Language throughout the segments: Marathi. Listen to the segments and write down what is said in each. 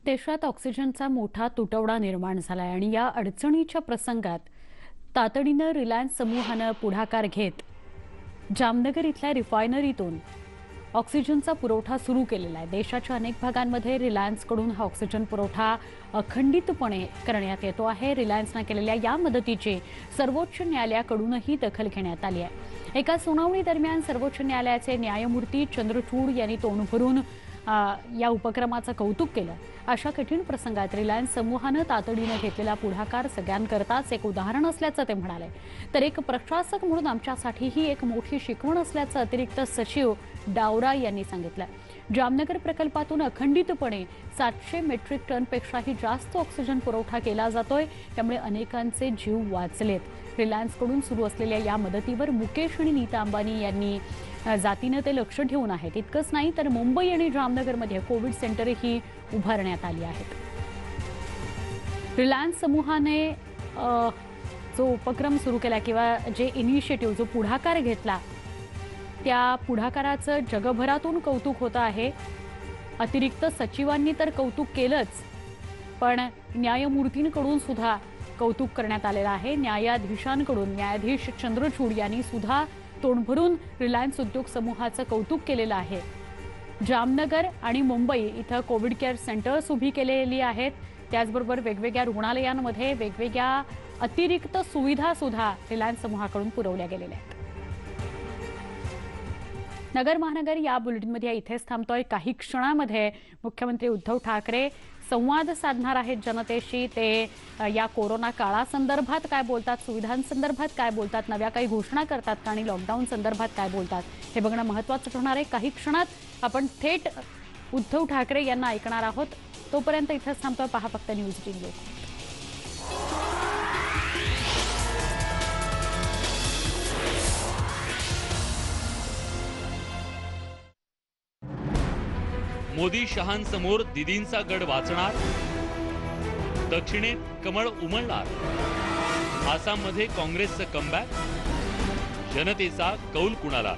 देशात ऑक्सिजनचा मोठा तुटवडा निर्माण झालाय आणि या अडचणीच्या प्रसंगात तातडीनं रिलायन्स समूहानं पुढाकार घेत जामनगर इथल्या रिफायनरीतून ऑक्सिजनचा पुरवठा सुरू केलेला आहे। देशाच्या अनेक भागांमध्ये रिलायन्सकडून हा ऑक्सिजन पुरवठा अखंडितपणे करण्यात येतो आहे। रिलायन्सने केलेल्या या मदतीची सर्वोच्च न्यायालयाकडूनही दखल घेण्यात आली आहे। एका सुनावणी दरम्यान सर्वोच्च न्यायालयाचे न्यायमूर्ती चंद्रचूड यांनी तोंड भरून या उपक्रमाचं कौतुक केलं। अशा कठीण प्रसंगात रिलायन्स समूहानं तातडीनं घेतलेला पुढाकार सगळ्यांकरताच एक उदाहरण असल्याचं ते म्हणाले। तर एक प्रशासक म्हणून आमच्यासाठी ही एक मोठी शिकवण असल्याचं अतिरिक्त सचिव डावरा यांनी सांगितलं। जामनगर प्रकल्पातून अखंडितपणे 700 मेट्रिक टनपेक्षाही जास्त ऑक्सिजन पुरवठा केला जातोय, त्यामुळे अनेकांचे जीव वाचलेत। रिलायन्सकडून सुरू असलेल्या या मदतीवर मुकेश आणि नीता अंबानी यांनी जातीनं ते लक्ष ठेवून आहेत। इतकंच नाही तर मुंबई आणि जामनगरमध्ये कोविड सेंटरही उभारण्यात आली आहेत। रिलायन्स समूहाने जो उपक्रम सुरू केला किंवा जे इनिशिएटिव्ह जो पुढाकार घेतला त्या पुढाकाराचं जगभरातून कौतुक होतं आहे। अतिरिक्त सचिवांनी तर कौतुक केलंच, पण न्यायमूर्तींकडून सुद्धा कौतुक करण्यात आलेलं आहे। न्यायाधीशांकडून न्यायाधीश चंद्रचूड यांनी सुद्धा तोंड भरून रिलायन्स उद्योग समूहाचं कौतुक केलेलं आहे। जामनगर आणि मुंबई इथं कोविड केअर सेंटर्स उभी केलेली आहेत। त्याचबरोबर वेगवेगळ्या रुग्णालयांमध्ये वेगवेगळ्या अतिरिक्त सुविधा सुद्धा रिलायन्स समूहाकडून पुरवल्या गेलेल्या आहेत। नगर महानगर या बुलेटिनमध्ये इथेच थांबतोय। काही क्षणामध्ये मुख्यमंत्री उद्धव ठाकरे संवाद साधणार आहेत जनतेशी। ते या कोरोना काळासंदर्भात काय बोलतात, सुविधांसंदर्भात काय बोलतात, नव्या काही घोषणा करतात का आणि लॉकडाऊन संदर्भात काय बोलतात हे बघणं महत्त्वाचं ठरणार आहे। काही क्षणात आपण थेट उद्धव ठाकरे यांना ऐकणार आहोत। तोपर्यंत इथेच थांबतोय। पहा फक्त न्यूज 18 लोक। मोदी शहांसमोर दिदींचा गड वाचणार, दक्षिणेत कमळ उमलणार, आसाममध्ये काँग्रेसचं कमबॅक, जनतेचा कौल कुणाला?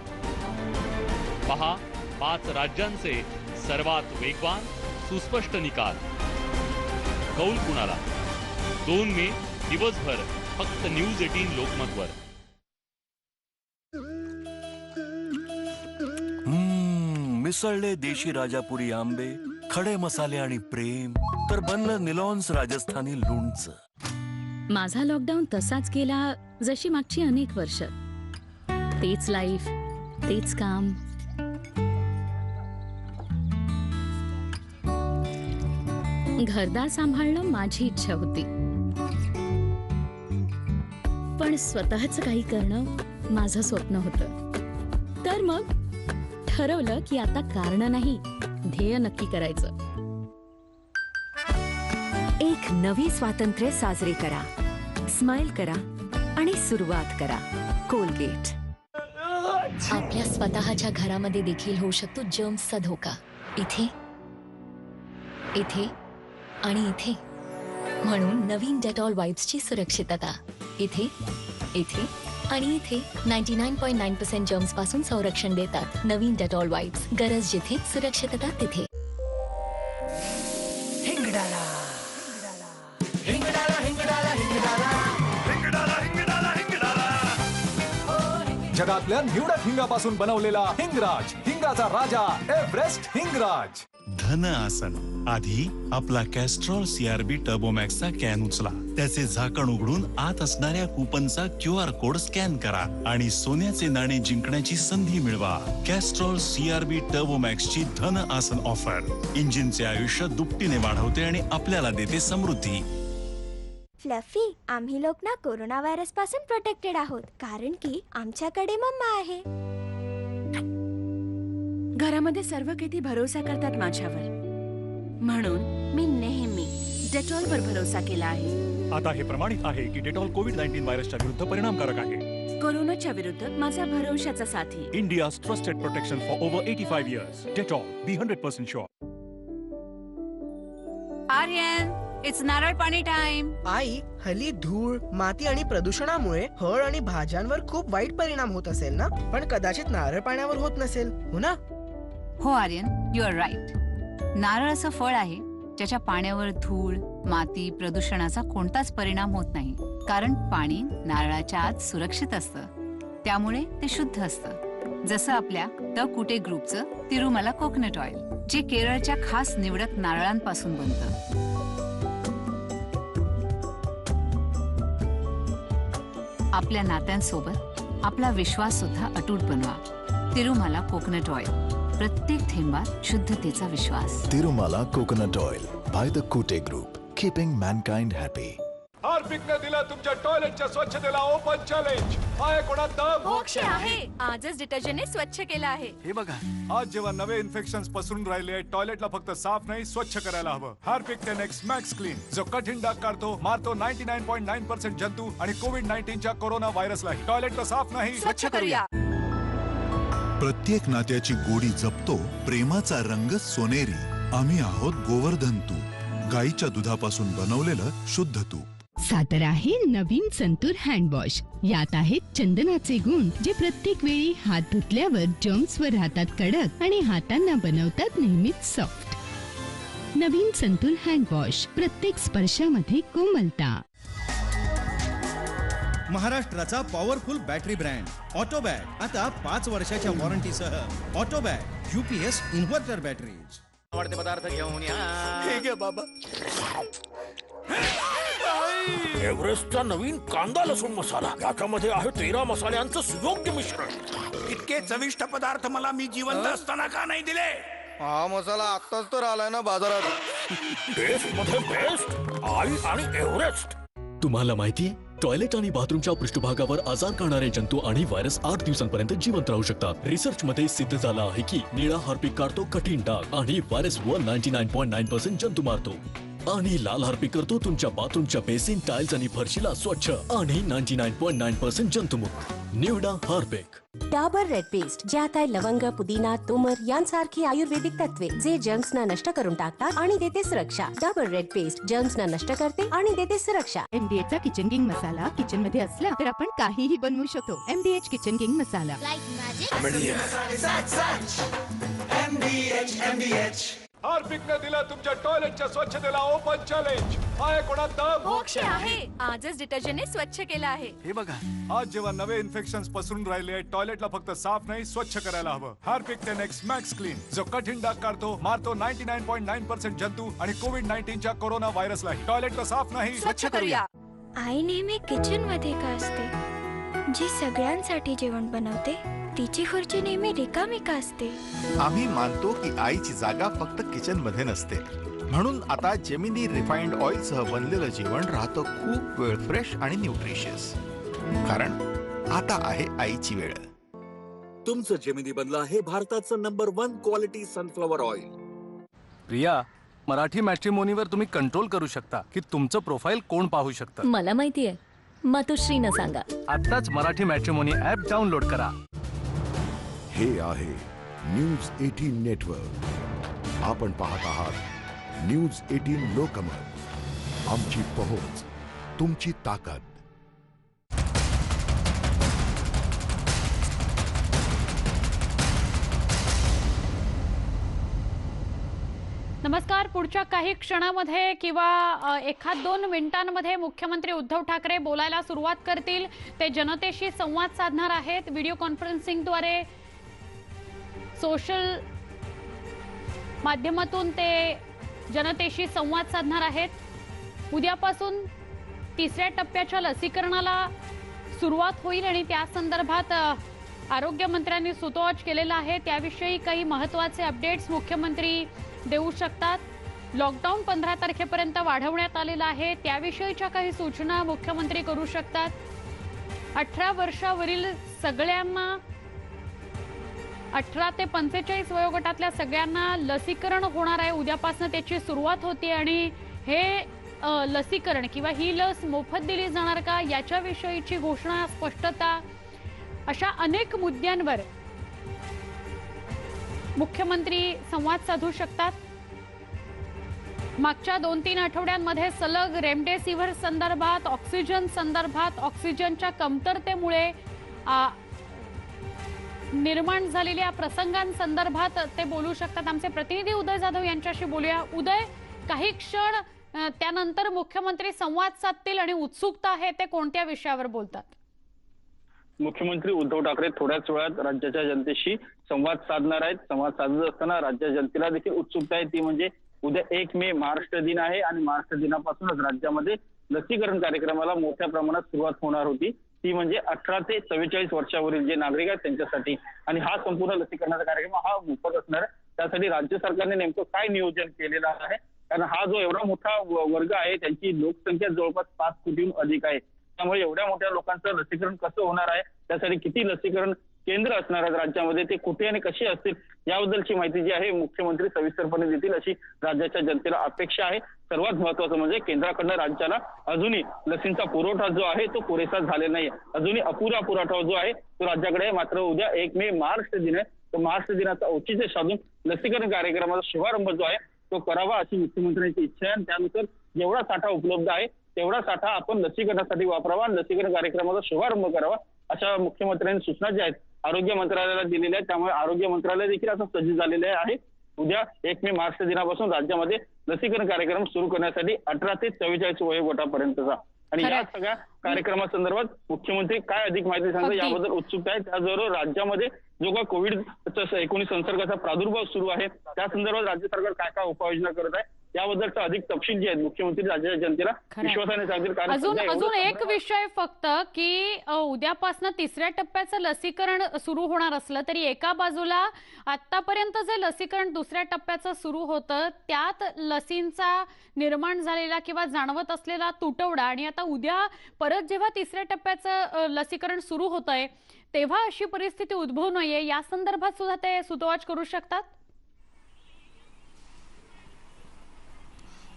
पहा 5 राज्यांचे सर्वात वेगवान सुस्पष्ट निकाल। कौल कुणाला? 2 मे दिवसभर फक्त न्यूज 18 लोकमतवर। मिसळले देशी राजापुरी आंबे, खडे मसाले आणि प्रेम, तर बनलं निलॉन्स राजस्थानी लोणचं। माझा लॉकडाऊन तसाच गेला जशी मागची अनेक वर्ष। तेच लाईफ, तेच काम, घरदार सांभाळणं माझी इच्छा होती, पण स्वतःच काही करणं माझं स्वप्न होतं। तर मग ठरवलं की आता कारण नाही, ध्येय नक्की करायचं। एक नवी स्वातंत्र्य साजरे करा, स्माइल करा आणि सुरुवात करा कोलगेट। आपल्या स्वतःच्या घरामध्ये देखील होऊ शकतो जर्म्सचा धोका। इथे, इथे आणि इथे। म्हणून नवीन डेटॉल वाइप्सची सुरक्षितता इथे, इथे आणि इथे 99.9% जर्म्स पासून संरक्षण देतात। नवीन डेटॉल वाइप्स, गरज जिथे, सुरक्षितता तिथे। हिंगडाला हिंगडाला हिंगडाला हिंगडाला हिंगडाला हिंगडाला हिंगडाला जगातल्या निवडक हिंगापासून बनवलेला हिंगराज, हिंगाचा राजा एव्हरेस्ट हिंगराज। धन आसन आधी आपला कॅस्ट्रॉल सीआरबी टर्बोमॅक्सचा कॅन उचला, त्याचे झाकण उघडून आत असणाऱ्या कुपनचा QR कोड स्कॅन करा आणि सोन्याचे नाणे जिंकण्याची संधी मिळवा। कॅस्ट्रॉल सीआरबी टर्बोमॅक्सची धन आसन ऑफर इंजिनचे आयुष्य दुपटीने वाढवते आणि आपल्याला देते समृद्धी। फ्लफी, आम्ही लोक ना कोरोना व्हायरस पासून प्रोटेक्टेड आहोत, कारण की आमच्याकडे मम्मा आहे। घरामध्ये सर्व किती भरोसा करतात माझ्यावर, म्हणून मी नेहमी डेटॉलवर भरोसा केला आहे। आता हे प्रमाणित आहे की डेटॉल कोविड-19 व्हायरसच्या विरुद्ध परिणामकारक आहे। कोरोनाच्या विरुद्ध माझा भरोशाचा साथी। India's trusted protection for over 85 years. Dettol, be 100% sure. Aryan, it's नारळ पाणी टाइम। आई, हल्ली धूळ, माती आणि प्रदूषणामुळे फळ आणि भाज्यांवर खूप वाईट परिणाम होत असेल ना? पण कदाचित नारळ पाण्यावर होत नसेल, हो ना? हो आर्यन, यू आर राईट। नारळ असं फळ आहे ज्याच्या पाण्यावर धूळ, माती, प्रदूषणाचा कोणताच परिणाम होत नाही. कारण पाणी नारळाच्या आत सुरक्षित असतं, त्यामुळे ते शुद्ध असतं. जसं आपल्या द कुटे ग्रुपचं तिरुमला कोकोनट ऑइल, जे केरळच्या खास निवडक नारळांपासून बनतं. आपल्या नात्यांसोबत आपला विश्वास सुद्धा अटूट बनवा. तिरुमला कोकोनट ऑइल, प्रत्येक थेंबात शुद्धतेचा विश्वास. Tirumala coconut oil by the Kute group, keeping mankind happy. हार्पिकने दिला तुमच्या टॉयलेटच्या स्वच्छतेला ओपन चॅलेंज. आहे कोणात दम? मोक्ष आहे. आजच डिटर्जंटने स्वच्छ केलं आहे. हे बघा, आज जेव्हा नवे इन्फेक्शन्स पसरून राहिले, टॉयलेटला फक्त साफ नाही स्वच्छ करायला हवं. हार्पिक 10X मॅक्स क्लीन, जो कठीण डाग काढतो, मारतो 99.9% जंतू आणि कोविड-19च्या कोरोना व्हायरसला. टॉयलेटला साफ नाही स्वच्छ करूया. प्रत्येक नात्याची गोडी जपतो प्रेमाचा रंग सोनेरी. आम्ही आहोत गोवर्धन तूप, गाईच्या दुधापासून बनवलेलं शुद्ध तूप. सादर आहे नवीन संतूर हँडवॉश. यात आहेत चंदनाचे गुण, जे प्रत्येक वेळी हात धुतल्यावर जर्म्सवर राहतात कडक आणि हातांना बनवतात नेहमीच सॉफ्ट. नवीन संतूर हँडवॉश, प्रत्येक स्पर्शामध्ये कोमलता. महाराष्ट्राचा पॉवरफुल बॅटरी ब्रँड ऑटोबॅट आता 5 वर्षाच्या वॉरंटीसह. ऑटोबॅट UPS इन्व्हर्टर बॅटरीज. आवडते पदार्थ घेऊन या. ठीक आहे बाबा. एव्हरेस्टचा नवीन कांदा लसूण मसाला, याच्यामध्ये आहे 13 मसाल्यांचं सुयोग्य मिश्रण. इतके चविष्ट पदार्थ मला मी जिवंत असताना का नाही दिले? हा मसाला आत्ताच तर आलाय ना बाजारात. बेस्ट मध्ये बेस्ट, आई आणि एव्हरेस्ट. तुम्हाला माहितीये, टॉयलेट आणि बाथरूमच्या पृष्ठभागावर आजार करणारे जंतू आणि व्हायरस 8 दिवसांपर्यंत जिवंत राहू शकतात. रिसर्च मध्ये सिद्ध झालं आहे की निळा हार्पिक काढतो कठीण डाग आणि व्हायरस वर 99.9% जंतू मारतो. आणि लाल हार्पिक करतो तुमच्या बाथरूमच्या बेसिन, टाइल्स आणि फरशीला स्वच्छ आणि 99.9% जंतुमुक्त. निवडा हार्पिक. डाबर रेड पेस्ट, ज्यात आहे लवंग, पुदिना, तुमर यांसारखी आयुर्वेदिक तत्वे, जे जर्म्सना नष्ट करून टाकतात आणि देते सुरक्षा. डाबर रेड पेस्ट जर्म्सना नष्ट करते आणि देते सुरक्षा. MDHचा किचन किंग मसाला किचन मध्ये असला तर आपण काहीही बनवू शकतो. MDH किचन किंग मसाला. हार्पिकने दिला तुमच्या टॉयलेटच्या स्वच्छतेला ओपन चॅलेंज. आहे कोणात दम? मोक्ष आहे. आजच डिटर्जंटने स्वच्छ केलं आहे. हे बघा, आज जेव्हा नवे इन्फेक्शन्स पसरून राहिले, टॉयलेटला फक्त साफ नाही स्वच्छ करायला हवं. हार्पिक 10X मॅक्स क्लीन, जो कठीण डाग काढतो, मारतो 99.9% जंतू आणि कोविड-19च्या कोरोना व्हायरसला. टॉयलेटला साफ नाही स्वच्छ करूया. आई नेहमी किचन मध्ये का असते? जी सगळ्यांसाठी जेवण बनवते, तिची खुर्ची नेहमी रिकामी का असते? आम्ही मानतो की आईची जागा फक्त किचन मध्ये नसते. म्हणून आता जेमिनी रिफाइंड ऑइल सह बनलेलं जेवण राहतं खूप वेळ फ्रेश आणि न्यूट्रिशियस. कारण आता आहे आईची वेळ. तुमचं जेमिनी बनलं आहे भारताचं number 1 quality sunflower oil. Priya, Marathi मॅट्रिमोनीवर तुम्ही कंट्रोल करू शकता की तुमचं प्रोफाईल कोण पाहू शकतं. मला माहितीये, मातोश्रीनं सांगा. आत्ताच मराठी मॅट्रिमोनी ऍप डाउनलोड करा. हे आहे न्यूज 18 नेटवर्क. आपण पाहत आहात न्यूज 18 लोकमत. आमची पहोच, तुमची ताकद. नमस्कार. पुढच्या काही क्षणामध्ये किंवा 1-2 मिनिटांमध्ये मुख्यमंत्री उद्धव ठाकरे बोलायला सुरुवात करतील. ते जनतेशी संवाद साधणार आहेत. व्हिडिओ कॉन्फरन्सिंगद्वारे सोशल माध्यमातून ते जनतेशी संवाद साधणार आहेत. उद्यापासून 3ऱ्या टप्प्याच्या लसीकरणाला सुरुवात होईल आणि त्या संदर्भात आरोग्यमंत्र्यांनी सुतोवाच केलेला आहे. त्याविषयी काही महत्त्वाचे अपडेट्स मुख्यमंत्री देऊ शकतात. लॉकडाऊन 15 तारखेपर्यंत वाढवण्यात आलेला आहे, त्याविषयीच्या काही सूचना मुख्यमंत्री करू शकतात. 18 वर्षावरील सगळ्यांना, 18 ते 45 वयोगटातल्या सगळ्यांना लसीकरण होणार आहे. उद्यापासून त्याची सुरुवात होती आणि हे लसीकरण किंवा ही लस मोफत दिली जाणार का याच्याविषयीची घोषणा, स्पष्टता, अशा अनेक मुद्द्यांवर मुख्यमंत्री संवाद साधू शकतात. मागच्या 2-3 आठवड्यांमध्ये सलग रेमडेसिव्हिर संदर्भात, ऑक्सिजन संदर्भात, ऑक्सिजनच्या कमतरतेमुळे निर्माण झालेल्या प्रसंगांसंदर्भात ते बोलू शकतात. आमचे प्रतिनिधी उदय जाधव यांच्याशी बोलूया. उदय, काही क्षण त्यानंतर मुख्यमंत्री संवाद साधतील आणि उत्सुकता आहे ते कोणत्या विषयावर बोलतात? मुख्यमंत्री उद्धव ठाकरे थोड्याच वेळात राज्याच्या जनतेशी संवाद साधणार आहेत. संवाद साधत असताना राज्य जनतेला देखील उत्सुकता आहे, ती म्हणजे उद्या 1 मे महाराष्ट्र दिन आहे आणि महाराष्ट्र दिनापासूनच राज्यामध्ये लसीकरण कार्यक्रमाला मोठ्या प्रमाणात सुरुवात होणार होती. ती म्हणजे 18 ते 44 वर्षावरील जे नागरिक आहेत त्यांच्यासाठी. आणि हा संपूर्ण लसीकरणाचा कार्यक्रम हा मोफत असणार आहे. त्यासाठी राज्य सरकारने नेमकं काय नियोजन केलेलं आहे, कारण हा जो एवढा मोठा वर्ग आहे त्यांची लोकसंख्या जवळपास 5 कोटीहून अधिक आहे. त्यामुळे एवढ्या मोठ्या लोकांचं लसीकरण कसं होणार आहे, त्यासाठी किती लसीकरण केंद्र असणार आहेत राज्यामध्ये, ते कुठे आणि कसे असतील याबद्दलची माहिती जी आहे मुख्यमंत्री सविस्तरपणे देतील अशी राज्याच्या जनतेला अपेक्षा आहे. सर्वात महत्वाचं म्हणजे केंद्राकडनं राज्याला अजूनही लसींचा पुरवठा जो आहे तो पुरेसा झालेला नाही. अजूनही अपुरा पुरवठा जो आहे तो राज्याकडे आहे. मात्र उद्या 1 मे महाराष्ट्र दिन आहे, तर महाराष्ट्र दिनाचा औचित्य साधून लसीकरण कार्यक्रमाचा शुभारंभ जो आहे तो करावा अशी मुख्यमंत्र्यांची इच्छा आहे. आणि त्यानुसार जेवढा साठा उपलब्ध आहे तेवढा साठा आपण लसीकरणासाठी वापरावा आणि लसीकरण कार्यक्रमाचा शुभारंभ करावा अशा मुख्यमंत्र्यांनी सूचना ज्या आहेत आरोग्य मंत्रालयाला दिलेल्या आहेत. त्यामुळे आरोग्य मंत्रालय देखील आता सज्ज झालेले आहे. उद्या 1 मे महाराष्ट्र दिनापासून राज्यामध्ये लसीकरण कार्यक्रम सुरू करण्यासाठी 18 ते 44 वयोगटापर्यंतचा. आणि या सगळ्या कार्यक्रमासंदर्भात मुख्यमंत्री काय अधिक माहिती सांगतात याबद्दल उत्सुकता आहे. त्याचबरोबर राज्यामध्ये जो काय कोविड-19 संसर्गाचा प्रादुर्भाव सुरू आहे त्या संदर्भात राज्य सरकार काय काय उपाययोजना करत आहे याबद्दलचा अधिक तपशील जे आहेत मुख्यमंत्री राज्याच्या जनतेला विश्वासाने सांगतील. कारण अजून एक विषय फक्त की उद्यापासून 3ऱ्या टप्प्याचं लसीकरण सुरू होणार असलं तरी एका बाजूला आतापर्यंत जे लसीकरण 2ऱ्या टप्प्याचं सुरू होतं त्यात लसींचा निर्माण झालेला किंवा जाणवत असलेला तुटवडा आणि आता उद्या परत जेव्हा 3ऱ्या टप्प्याचं लसीकरण सुरू होतंय तेव्हा अशी परिस्थिती उद्भवू नये या संदर्भात सुद्धा ते सुतोवाच करू शकतात.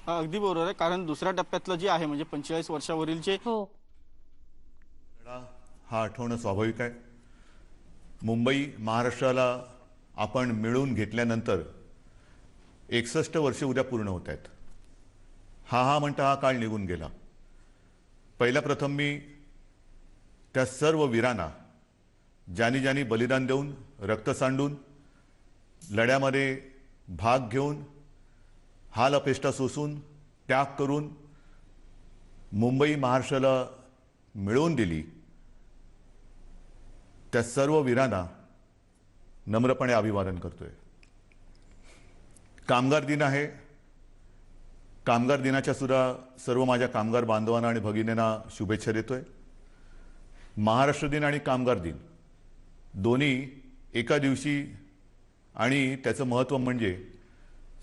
अगदी बरोबर आहे, कारण 2ऱ्या टप्प्यातलं जे आहे म्हणजे 45 वर्षावरील जे हा आठवणं स्वाभाविक आहे. मुंबई महाराष्ट्राला आपण मिळून घेतल्यानंतर 61 वर्ष उद्या पूर्ण होत आहेत. हा म्हणता हा काळ निघून गेला. पहिला प्रथम मी त्या सर्व वीरांना ज्यांनी ज्यांनी बलिदान देऊन रक्त सांडून लढ्यामध्ये भाग घेऊन हाल अपेष्टा सोसून त्याग करून मुंबई महाराष्ट्राला मिळवून दिली त्या सर्व वीरांना नम्रपणे अभिवादन करतोय. कामगार दिन आहे. कामगार दिनाच्या सुद्धा सर्व माझ्या कामगार बांधवांना आणि भगिनींना शुभेच्छा देतोय. महाराष्ट्र दिन आणि कामगार दिन दोन्ही एका दिवशी आणि त्याचं महत्त्व म्हणजे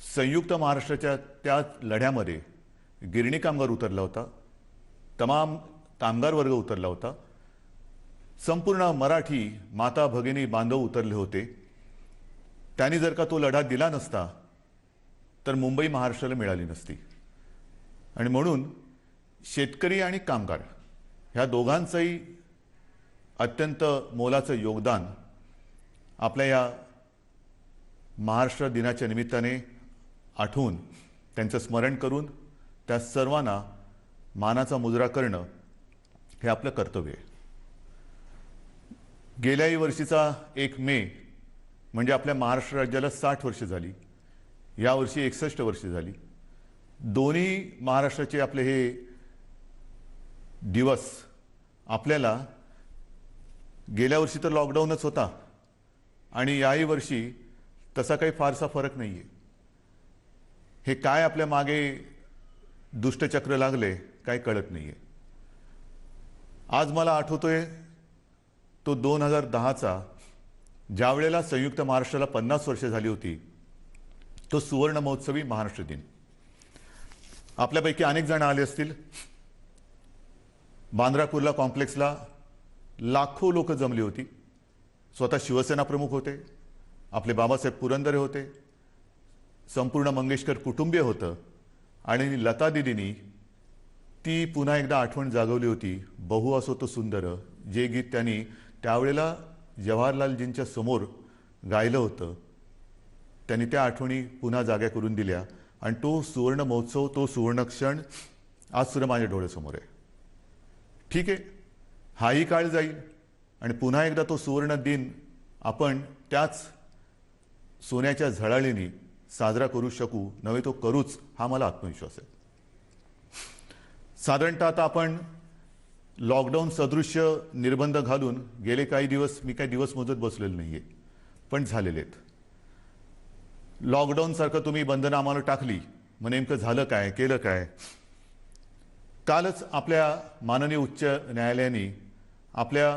संयुक्त महाराष्ट्राच्या त्या लढ्यामध्ये गिरणी कामगार उतरला होता, तमाम कामगार वर्ग उतरला होता, संपूर्ण मराठी माता भगिनी बांधव उतरले होते. त्यांनी जर का तो लढा दिला नसता तर मुंबई महाराष्ट्राला मिळाली नसती. आणि म्हणून शेतकरी आणि कामगार ह्या दोघांचंही अत्यंत मोलाचं योगदान आपल्या या महाराष्ट्र दिनाच्या निमित्ताने आठवून त्यांचं स्मरण करून त्या सर्वांना मानाचा मुजरा करणं हे आपलं कर्तव्य आहे. गेल्याही वर्षीचा 1 मे म्हणजे आपल्या महाराष्ट्र राज्याला 60 वर्ष झाली. यावर्षी 61 वर्ष झाली. दोन्ही महाराष्ट्राचे आपले हे दिवस आपल्याला गेल्या वर्षी तर लॉकडाऊनच होता आणि याही वर्षी तसा काही फारसा फरक नाही आहे. हे काय आपल्या मागे दुष्टचक्र लागले काय कळत नाही आहे. आज मला आठवतोय तो 2010चा ज्या वेळेला संयुक्त महाराष्ट्राला 50 वर्ष झाली होती तो सुवर्ण महोत्सवी महाराष्ट्र दिन. आपल्यापैकी अनेक जण आले असतील. बांद्रा कुर्ला कॉम्प्लेक्सला लाखो लोक जमली होती. स्वतः शिवसेना प्रमुख होते, आपले बाबासाहेब पुरंदरे होते, संपूर्ण मंगेशकर कुटुंबीय होतं आणि लता दिदींनी ती पुन्हा एकदा आठवण जागवली होती. बहु असो तो सुंदर जे गीत त्यांनी त्यावेळेला जवाहरलालजींच्या समोर गायलं होतं. त्यांनी त्या आठवणी पुन्हा जाग्या करून दिल्या आणि तो सुवर्ण महोत्सव, तो सुवर्ण क्षण आज सुद्धा माझ्या डोळ्यासमोर आहे. ठीक आहे, हाही काळ जाईल आणि पुन्हा एकदा तो सुवर्ण दिन आपण त्याच सोन्याच्या झळाळीने साजरा करू शकू, नव्हे तो करूच, हा मला आत्मविश्वास आहे. साधारणतः आता आपण लॉकडाऊन सदृश्य निर्बंध घालून गेले काही दिवस, मी काही दिवस मोजत बसलेलो नाहीये, पण झालेले आहेत. लॉकडाऊनसारखं तुम्ही बंधनं आम्हाला टाकली, मग नेमकं झालं काय, केलं काय? कालच आपल्या माननीय उच्च न्यायालयाने आपल्या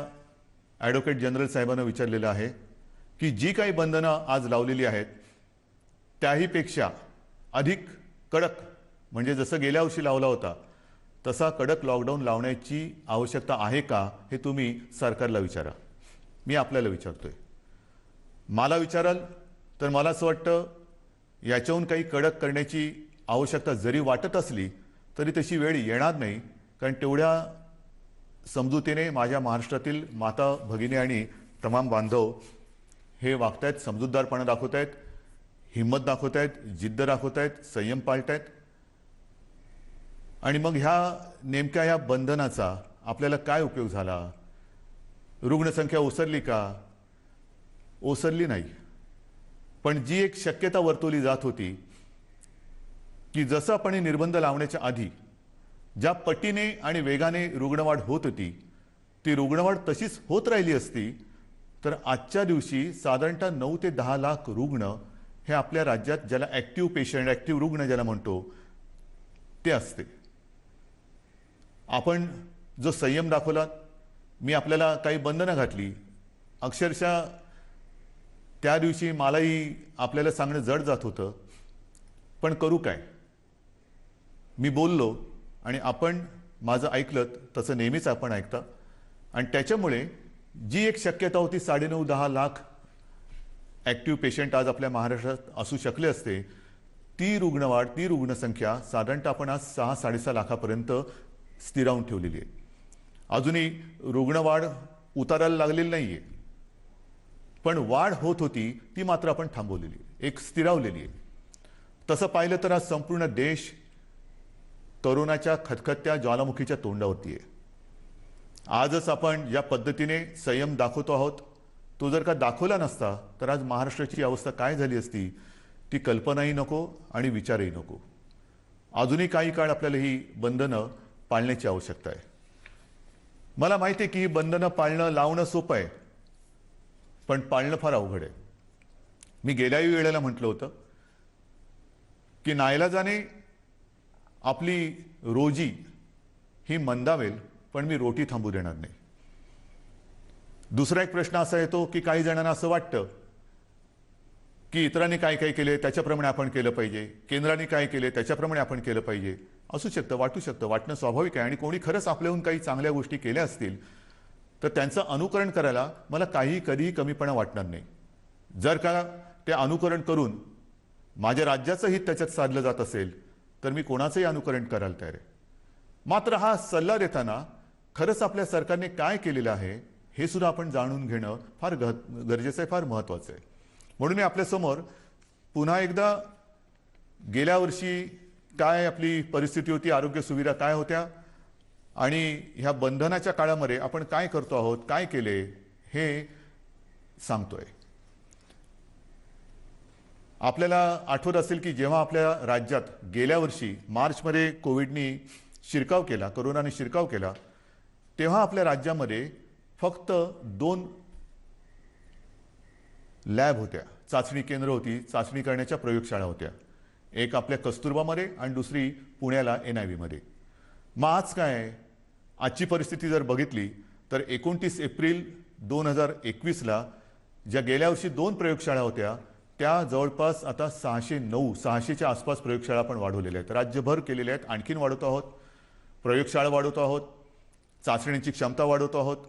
ॲडव्होकेट जनरल साहेबांना विचारलेलं आहे की जी काही बंधनं आज लावलेली आहेत त्याहीपेक्षा अधिक कडक, म्हणजे जसं गेल्या वर्षी लावला होता तसा कडक लॉकडाऊन लावण्याची आवश्यकता आहे का, हे तुम्ही सरकारला विचारा. मी आपल्याला विचारतोय. मला विचाराल तर मला असं वाटतं याच्याहून काही कडक करण्याची आवश्यकता जरी वाटत असली तरी तशी वेळ येणार नाही, कारण तेवढ्या समजुतीने माझ्या महाराष्ट्रातील माता भगिनी आणि तमाम बांधव हे वागतायत, समजूतदारपणा दाखवत आहेत, हिंमत दाखवत आहेत, जिद्द दाखवत आहेत, संयम पाळत आहेत. आणि मग नेमक्या ह्या बंधनाचा आपल्याला काय उपयोग झाला? रुग्णसंख्या ओसरली का? ओसरली नाही. पण जी एक शक्यता वर्तवली जात होती की जसं आपण हे निर्बंध लावण्याच्या आधी ज्या पटीने आणि वेगाने रुग्णवाढ होत होती, ती रुग्णवाढ तशीच होत राहिली असती तर आजच्या दिवशी साधारणतः 9 ते 10 लाख रुग्ण हे आपल्या राज्यात, ज्याला ॲक्टिव्ह पेशंट, ॲक्टिव्ह रुग्ण ज्याला म्हणतो, ते असते. आपण जो संयम दाखवला, मी आपल्याला काही बंधनं घातली, अक्षरशः त्या दिवशी मलाही आपल्याला सांगणं जड जात होतं, पण करू काय? मी बोललो आणि आपण माझं ऐकलं तसं नेहमीच आपण ऐकता. आणि त्याच्यामुळे जी एक शक्यता होती 9.5-10 लाख ॲक्टिव्ह पेशंट आज आपल्या महाराष्ट्रात असू शकले असते, ती रुग्णवाढ, ती रुग्णसंख्या साधारणतः आपण आज 6-6.5 लाखापर्यंत स्थिरावून ठेवलेली आहे. अजूनही रुग्णवाढ उतारायला लागलेली नाही आहे, पण वाढ होत होती ती मात्र आपण थांबवलेली आहे, एक स्थिरावलेली आहे. तसं पाहिलं तर आज संपूर्ण देश करोनाच्या खतखत्या ज्वालामुखीच्या तोंडावरती आहे. आजच आपण ज्या पद्धतीने संयम दाखवतो आहोत, तो जर का दाखवला नसता तर आज महाराष्ट्राची अवस्था काय झाली असती ती कल्पनाही नको आणि विचारही नको. अजूनही काही काळ आपल्याला ही बंधनं पाळण्याची आवश्यकता आहे. मला माहिती आहे की ही बंधनं पाळणं, लावणं सोपं आहे, पण पाळणं फार अवघड आहे. मी गेल्याही वेळेला म्हटलं होतं की नाईलाजाने आपली रोजी ही मंदावेल, पण मी रोटी थांबू देणार नाही. दुसरा एक प्रश्न असा येतो की काही जणांना असं वाटतं की इतरांनी काय काय केले त्याच्याप्रमाणे आपण केलं पाहिजे, केंद्राने काय केले त्याच्याप्रमाणे आपण केलं पाहिजे. असू शकतं, वाटू शकतं, वाटणं स्वाभाविक आहे. आणि कोणी खरंच आपल्याहून काही चांगल्या गोष्टी केल्या असतील तर त्यांचं अनुकरण करायला मला कधीही कमीपणा वाटणार नाही. जर का ते अनुकरण करून माझ्या राज्याचं हित त्याच्यात साधलं जात असेल तर मी कोणाचंही अनुकरण करायला तयार आहे. मात्र हा सल्ला देताना खरंच आपल्या सरकारने काय केलेलं आहे हे सुद्धा आपण जाणून घेणं फार गरजेचं आहे, फार महत्त्वाचं आहे. म्हणून मी आपल्यासमोर पुन्हा एकदा गेल्या वर्षी काय आपली परिस्थिती होती, आरोग्य सुविधा काय होत्या आणि ह्या बंधनाच्या काळामध्ये आपण काय करतो आहोत, काय केले हे सांगतोय. आपल्याला आठवत असेल की जेव्हा आपल्या राज्यात गेल्या वर्षी मार्चमध्ये कोविडनी शिरकाव केला, कोरोनाने शिरकाव केला, तेव्हा आपल्या राज्यामध्ये फक्त 2 लॅब होत्या, चाचणी केंद्र होती, चाचणी करण्याच्या प्रयोगशाळा होत्या. एक आपल्या कस्तुरबामध्ये आणि दुसरी पुण्याला NIV मध्ये. मग आज काय, आजची परिस्थिती जर बघितली तर 29 एप्रिल 2021ला ज्या गेल्या वर्षी 2 प्रयोगशाळा होत्या त्या जवळपास आता 600च्या आसपास प्रयोगशाळा आपण वाढवलेल्या आहेत, राज्यभर केलेल्या आहेत. आणखीन वाढवतो आहोत, प्रयोगशाळा वाढवतो आहोत, चाचण्यांची क्षमता वाढवतो आहोत.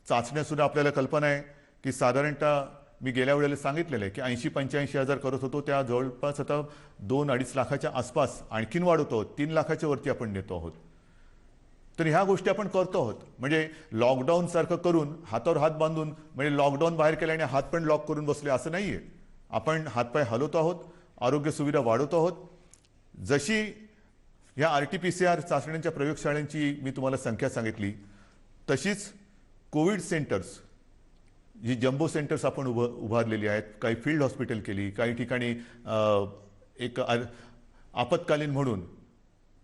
चाचण्यासुद्धा आपल्याला कल्पना आहे की साधारणतः मी गेल्या वेळेला सांगितलेलं आहे की 80-85 हजार करत होतो, त्या जवळपास आता 2-2.5 लाखाच्या आसपास आणखीन वाढवतो आहोत, 3 लाखाच्या वरती आपण नेतो आहोत. तर ह्या गोष्टी आपण करतो आहोत. म्हणजे लॉकडाऊन सारखं करून हातावर हात बांधून, म्हणजे लॉकडाऊन बाहेर केल्याने हात पण लॉक करून बसले असं नाहीये. आपण हातपाय हलवतो आहोत, आरोग्य सुविधा वाढवतो आहोत. जशी ह्या RT-PCR चाचण्यांच्या प्रयोगशाळांची मी तुम्हाला संख्या सांगितली, तशीच कोविड सेंटर्स, जी जम्बो सेंटर्स आपण उभारलेली आहेत, काही फील्ड हॉस्पिटल केली, काही ठिकाणी एक आपत्कालीन म्हणून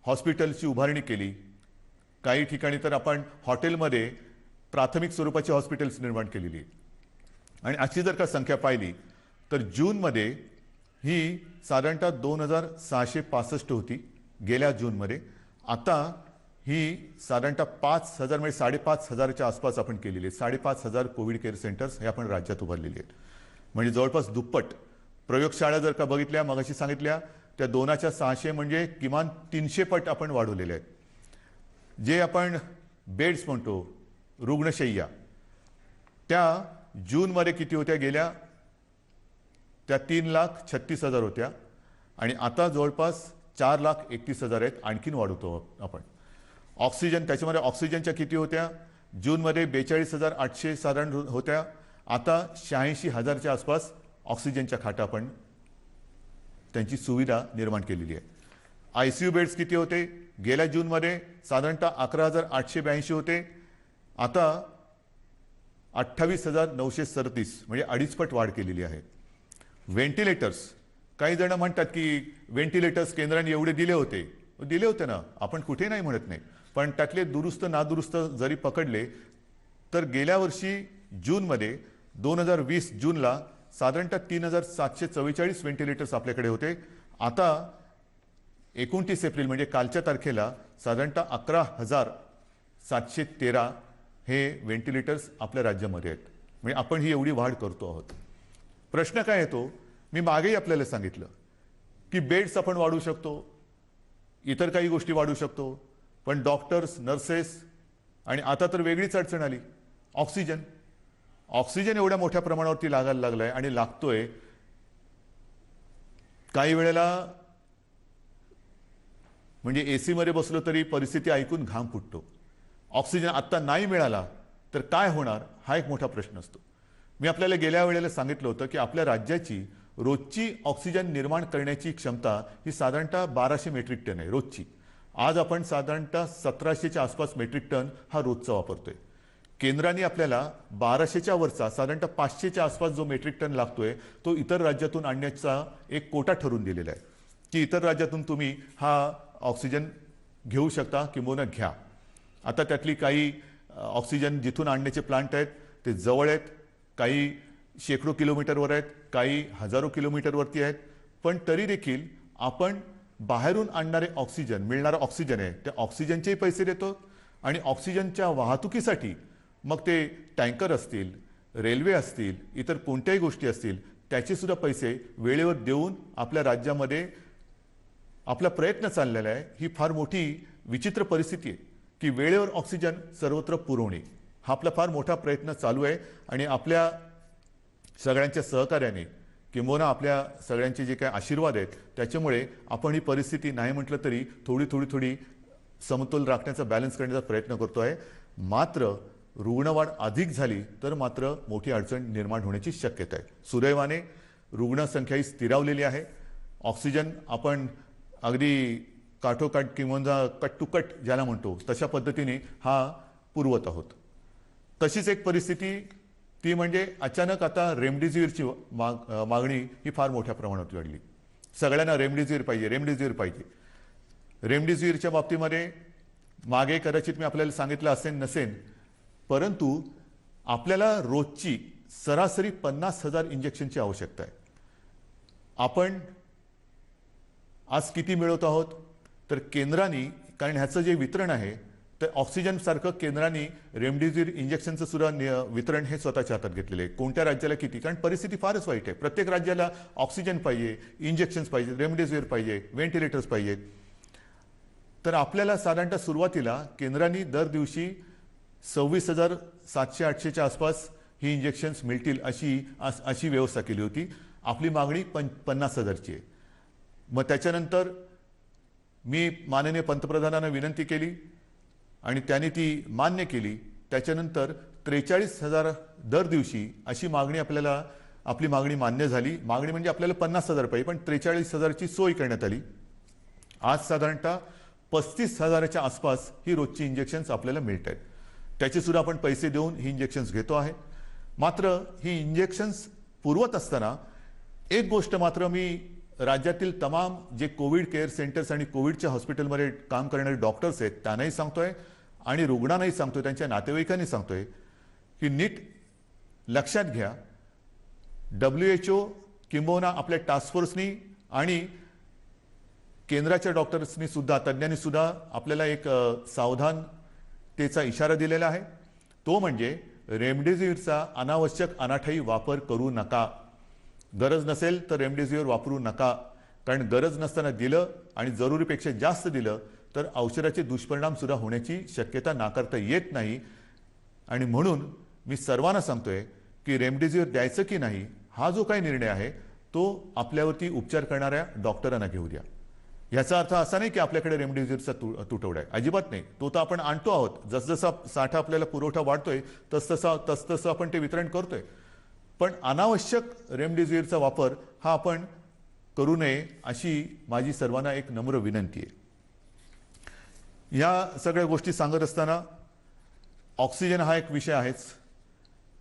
हॉस्पिटलची उभारणी केली. काही ठिकाणी तर आपण हॉटेलमध्ये प्राथमिक स्वरूपाची हॉस्पिटल्स निर्माण केलेली. आणि अशी जर का संख्या पाहिली तर जूनमध्ये ही साधारणतः 2665 होती गेल्या जूनमध्ये. आता ही साधारणतः 5000 म्हणजे 5500च्या आसपास आपण केलेली आहे. 5500 कोविड केअर सेंटर्स हे आपण राज्यात उभारलेली आहेत. म्हणजे जवळपास दुप्पट. प्रयोगशाळा जर का बघितल्या मगाशी सांगितल्या त्या 2,600 म्हणजे किमान 300 पट आपण वाढवलेले आहेत. जे आपण बेड्स म्हणतो रुग्णशय्या त्या जूनमध्ये किती होत्या गेल्या त्या 3,36,000 होत्या आणि आता जवळपास 4,31,000 आहेत. आणखीन वाढवतो आपण. ऑक्सिजन त्याच्यामध्ये ऑक्सिजनच्या किती होत्या जूनमध्ये 42,800 साधारण होत्या. आता 86,000च्या आसपास ऑक्सिजनच्या खाटा आपण त्यांची सुविधा निर्माण केलेली आहे. ICU बेड्स किती होते गेल्या जूनमध्ये साधारणतः 11,882 होते. आता 28,937 म्हणजे 2.5 पट वाढ केलेली आहे. व्हेंटिलेटर्स काही जण म्हणतात की व्हेंटिलेटर्स केंद्राने एवढे दिले होते ना, आपण कुठे नाही म्हणत नाही, पण त्यातले दुरुस्त नादुरुस्त जरी पकडले तर गेल्या वर्षी जूनमध्ये 2020 जूनला साधारणतः 3,744 व्हेंटिलेटर्स आपल्याकडे होते. आता 29 एप्रिल म्हणजे कालच्या तारखेला साधारणतः 11,713 हे व्हेंटिलेटर्स आपल्या राज्यामध्ये आहेत. म्हणजे आपण ही एवढी वाढ करतो आहोत. प्रश्न काय येतो, मी मागेही आपल्याला सांगितलं की बेड्स आपण वाढवू शकतो, इतर काही गोष्टी वाढवू शकतो, पण डॉक्टर्स नर्सेस आणि आता तर वेगळीच अडचण आली ऑक्सिजन. ऑक्सिजन एवढ्या मोठ्या प्रमाणावरती लागायला लागलाय आणि लागतोय. काही वेळेला म्हणजे AC मध्ये बसलो तरी परिस्थिती ऐकून घाम फुटतो. ऑक्सिजन आत्ता नाही मिळाला तर काय होणार हा एक मोठा प्रश्न असतो. मी आपल्याला गेल्या वेळेला सांगितलं होतं की आपल्या राज्याची रोजची ऑक्सिजन निर्माण करण्याची क्षमता ही साधारणतः 1200 मेट्रिक टन आहे रोजची. आज आपण साधारणतः 1700च्या आसपास मेट्रिक टन हा रोजचा वापरतोय. केंद्राने आपल्याला 1200च्या वरचा साधारणतः 500च्या आसपास जो मेट्रिक टन लागतोय तो इतर राज्यातून आणण्याचा एक कोटा ठरवून दिलेला आहे की इतर राज्यातून तुम्ही हा ऑक्सिजन घेऊ शकता किंवा घ्या. आता त्यातली काही ऑक्सिजन जिथून आणण्याचे प्लांट आहेत ते जवळ आहेत, काही शेकडो किलोमीटरवर आहेत, काही हजारो किलोमीटरवरती आहेत, पण तरी देखील आपण बाहेरून आणणारे ऑक्सिजन मिळणारा ऑक्सिजन आहे त्या ऑक्सिजनचेही पैसे देतो आणि ऑक्सिजनच्या वाहतुकीसाठी मग ते टँकर असतील, रेल्वे असतील, इतर कोणत्याही गोष्टी असतील त्याचे सुद्धा पैसे वेळेवर देऊन आपल्या राज्यामध्ये आपला प्रयत्न चाललेला आहे. ही फार मोठी विचित्र परिस्थिती आहे की वेळेवर ऑक्सिजन सर्वत्र पुरवणे हा आपला फार मोठा प्रयत्न चालू आहे आणि आपल्या सगळ्यांच्या सहकार्याने किंबहुना आपल्या सगळ्यांचे जे काही आशीर्वाद आहेत त्याच्यामुळे आपण ही परिस्थिती नाही म्हटलं तरी थोडी समतोल राखण्याचा बॅलन्स करण्याचा प्रयत्न करतो आहे. मात्र रुग्णवाढ अधिक झाली तर मात्र मोठी अडचण निर्माण होण्याची शक्यता आहे. सुदैवाने रुग्णसंख्या ही स्थिरावलेली आहे. ऑक्सिजन आपण अगदी काठोकाठ किंवा कट टू कट ज्याला म्हणतो तशा पद्धतीने हा पुरवत आहोत. तशीच एक परिस्थिती ती म्हणजे अचानक आता रेमडेसिवीरची मागणी ही फार मोठ्या प्रमाणात वाढली. सगळ्यांना रेमडेसिवीर पाहिजे. रेमडेसिवीरच्या बाबतीमध्ये मागे कदाचित मी आपल्याला सांगितलं असेल नसेल, परंतु आपल्याला रोजची सरासरी 50,000 इंजेक्शनची आवश्यकता आहे. आपण आज किती मिळवत आहोत तर केंद्राने, कारण ह्याचं जे वितरण आहे तर ऑक्सिजन सारखं केंद्राने रेमडेसिवीर इंजेक्शनचं सुद्धा वितरण हे स्वतःच्या हातात घेतलेलं आहे. कोणत्या राज्याला किती, कारण परिस्थिती फारच वाईट आहे. प्रत्येक राज्याला ऑक्सिजन पाहिजे, इंजेक्शन्स पाहिजे, रेमडेसिवीर पाहिजे, व्हेंटिलेटर्स पाहिजेत. तर आपल्याला साधारणतः सुरुवातीला केंद्राने दर दिवशी 26,700-800च्या आसपास ही इंजेक्शन्स मिळतील अशी व्यवस्था केली होती. आपली मागणी 50,000ची आहे. मग त्याच्यानंतर मी माननीय पंतप्रधानांना विनंती केली आणि त्यांनी ती मान्य केली. त्याच्यानंतर 43,000 दर दिवशी अशी मागणी आपली मागणी मान्य झाली. मागणी म्हणजे आपल्याला 50,000 पाहिजे, पण 43,000ची सोय करण्यात आली. आज साधारणतः 35,000च्या आसपास ही रोजची इंजेक्शन्स आपल्याला मिळत आहेत. त्याचे सुद्धा आपण पैसे देऊन ही इंजेक्शन्स घेतो आहे. मात्र ही इंजेक्शन्स पुरवत असताना एक गोष्ट मात्र मी राज्यातील तमाम जे कोविड केअर सेंटर्स आणि कोविडच्या हॉस्पिटलमध्ये काम करणारे डॉक्टर्स आहेत त्यांनाही सांगतोय आणि रुग्णांनाही सांगतोय, त्यांच्या नातेवाईकांनी सांगतोय की नीट लक्षात घ्या, WHO किंबहुना आपल्या टास्क फोर्सनी आणि केंद्राच्या डॉक्टर्सनी सुद्धा, तज्ज्ञांनी सुद्धा आपल्याला एक सावधानतेचा इशारा दिलेला आहे. तो म्हणजे रेमडेसिवीरचा अनावश्यक अनाठायी वापर करू नका. गरज नसेल तर रेमडेसिवीर वापरू नका, कारण गरज नसताना दिलं आणि जरुरीपेक्षा जास्त दिलं तर औषधाचे दुष्परिणाम सुद्धा होण्याची शक्यता नाकारता येत नाही. आणि म्हणून मी सर्वांना सांगतोय की रेमडेसिवीर द्यायचं की नाही हा जो काही निर्णय आहे तो आपल्यावरती उपचार करणाऱ्या डॉक्टरांना घेऊ द्या. याचा अर्थ असा नाही की आपल्याकडे रेमडेसिवीरचा तुटवडा आहे, अजिबात नाही. तो तर आपण आणतो आहोत. जसजसा साठा आपल्याला पुरवठा वाढतोय तसतसं आपण ते वितरण करतोय. पण अनावश्यक रेमडेसिवीरचा वापर हा आपण करू नये अशी माझी सर्वांना एक नम्र विनंती आहे. या सगळ्या गोष्टी सांगत असताना ऑक्सिजन हा एक विषय आहेच.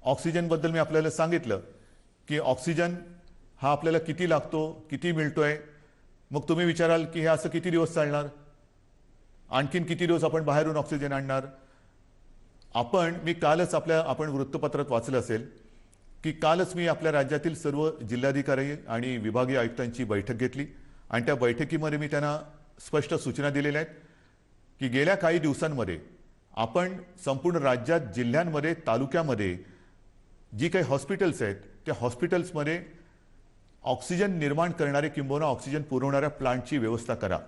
ऑक्सिजनबद्दल मी आपल्याला सांगितलं की ऑक्सिजन हा आपल्याला किती लागतो, किती मिळतोय. मग तुम्ही विचाराल की हे असं किती दिवस चालणार, आणखीन किती दिवस आपण बाहेरून ऑक्सिजन आणणार. मी कालच आपण वृत्तपत्रात वाचलं असेल की कालच मी आपल्या राज्यातील सर्व जिल्हाधिकारी आणि विभागीय आयुक्तांची बैठक घेतली आणि त्या बैठकीमध्ये मी त्यांना स्पष्ट सूचना दिलेल्या आहेत की गेल्या काही दिवसांमध्ये आपण संपूर्ण राज्यात, जिल्ह्यांमध्ये, तालुक्यामध्ये जी काही हॉस्पिटल्स आहेत त्या हॉस्पिटल्समध्ये ऑक्सिजन निर्माण करणारे किंबहुना ऑक्सिजन पुरवणाऱ्या प्लांटची व्यवस्था करा.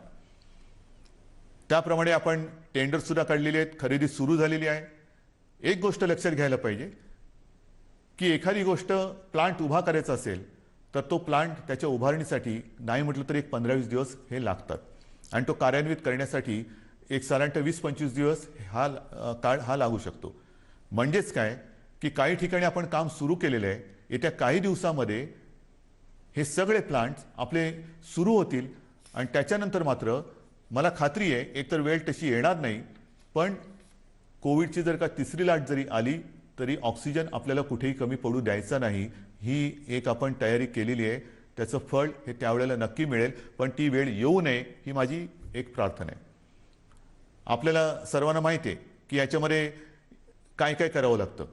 त्याप्रमाणे आपण टेंडर सुद्धा काढलेले आहेत, खरेदी सुरू झालेली आहे. एक गोष्ट लक्षात घ्यायला पाहिजे की एखादी गोष्ट प्लांट उभा करायचा असेल तर तो प्लांट त्याच्या उभारणीसाठी नाही म्हटलं तर एक 15-20 दिवस हे लागतात आणि तो कार्यान्वित करण्यासाठी एक साधारणतः 20-25 दिवस काळ हा लागू शकतो. म्हणजेच काय की काही ठिकाणी आपण काम सुरू केलेलं आहे. येत्या काही दिवसामध्ये हे सगळे प्लांट्स आपले सुरू होतील आणि त्याच्यानंतर मात्र मला खात्री आहे एकतर वेळ तशी येणार नाही, पण कोविडची जर का तिसरी लाट जरी आली तरी ऑक्सिजन आपल्याला कुठेही कमी पडू द्यायचा नाही. ही एक आपण तयारी केलेली आहे. त्याचं फळ हे त्यावेळेला नक्की मिळेल, पण ती वेळ येऊ नये ही माझी एक प्रार्थना आहे. आपल्याला सर्वांना माहिती आहे की याच्यामध्ये काय काय करावं लागतं.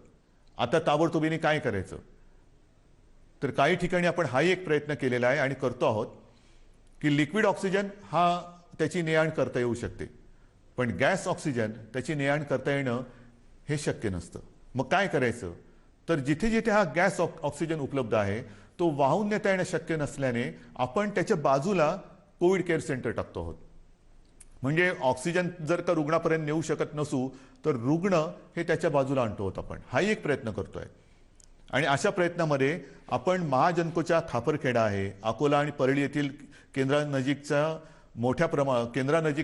आता ताबडतोबीने काय करायचं, तर काही ठिकाणी आपण हाही एक प्रयत्न केलेला आहे आणि करतो आहोत की लिक्विड ऑक्सिजन हा त्याची ने-आण करता येऊ शकते, पण गॅस ऑक्सिजन त्याची ने-आण करता येणं हे शक्य नसतं. मग काय करायचं, तर जिथे जिथे हा गॅस ऑक्सिजन उपलब्ध आहे तो वाहून नेता येणं शक्य नसल्याने आपण त्याच्या बाजूला कोविड केअर सेंटर टाकतो आहोत. म्हणजे ऑक्सिजन जर का रुग्णापर्यंत नेऊ शकत नसू तर रुग्ण हे त्याच्या बाजूला आणतो आहोत आपण. हाही एक प्रयत्न करतोय आणि अशा प्रयत्नामध्ये आपण महाजनकोच्या खापरखेडा आहे, अकोला आणि परळी येथील केंद्रानजीक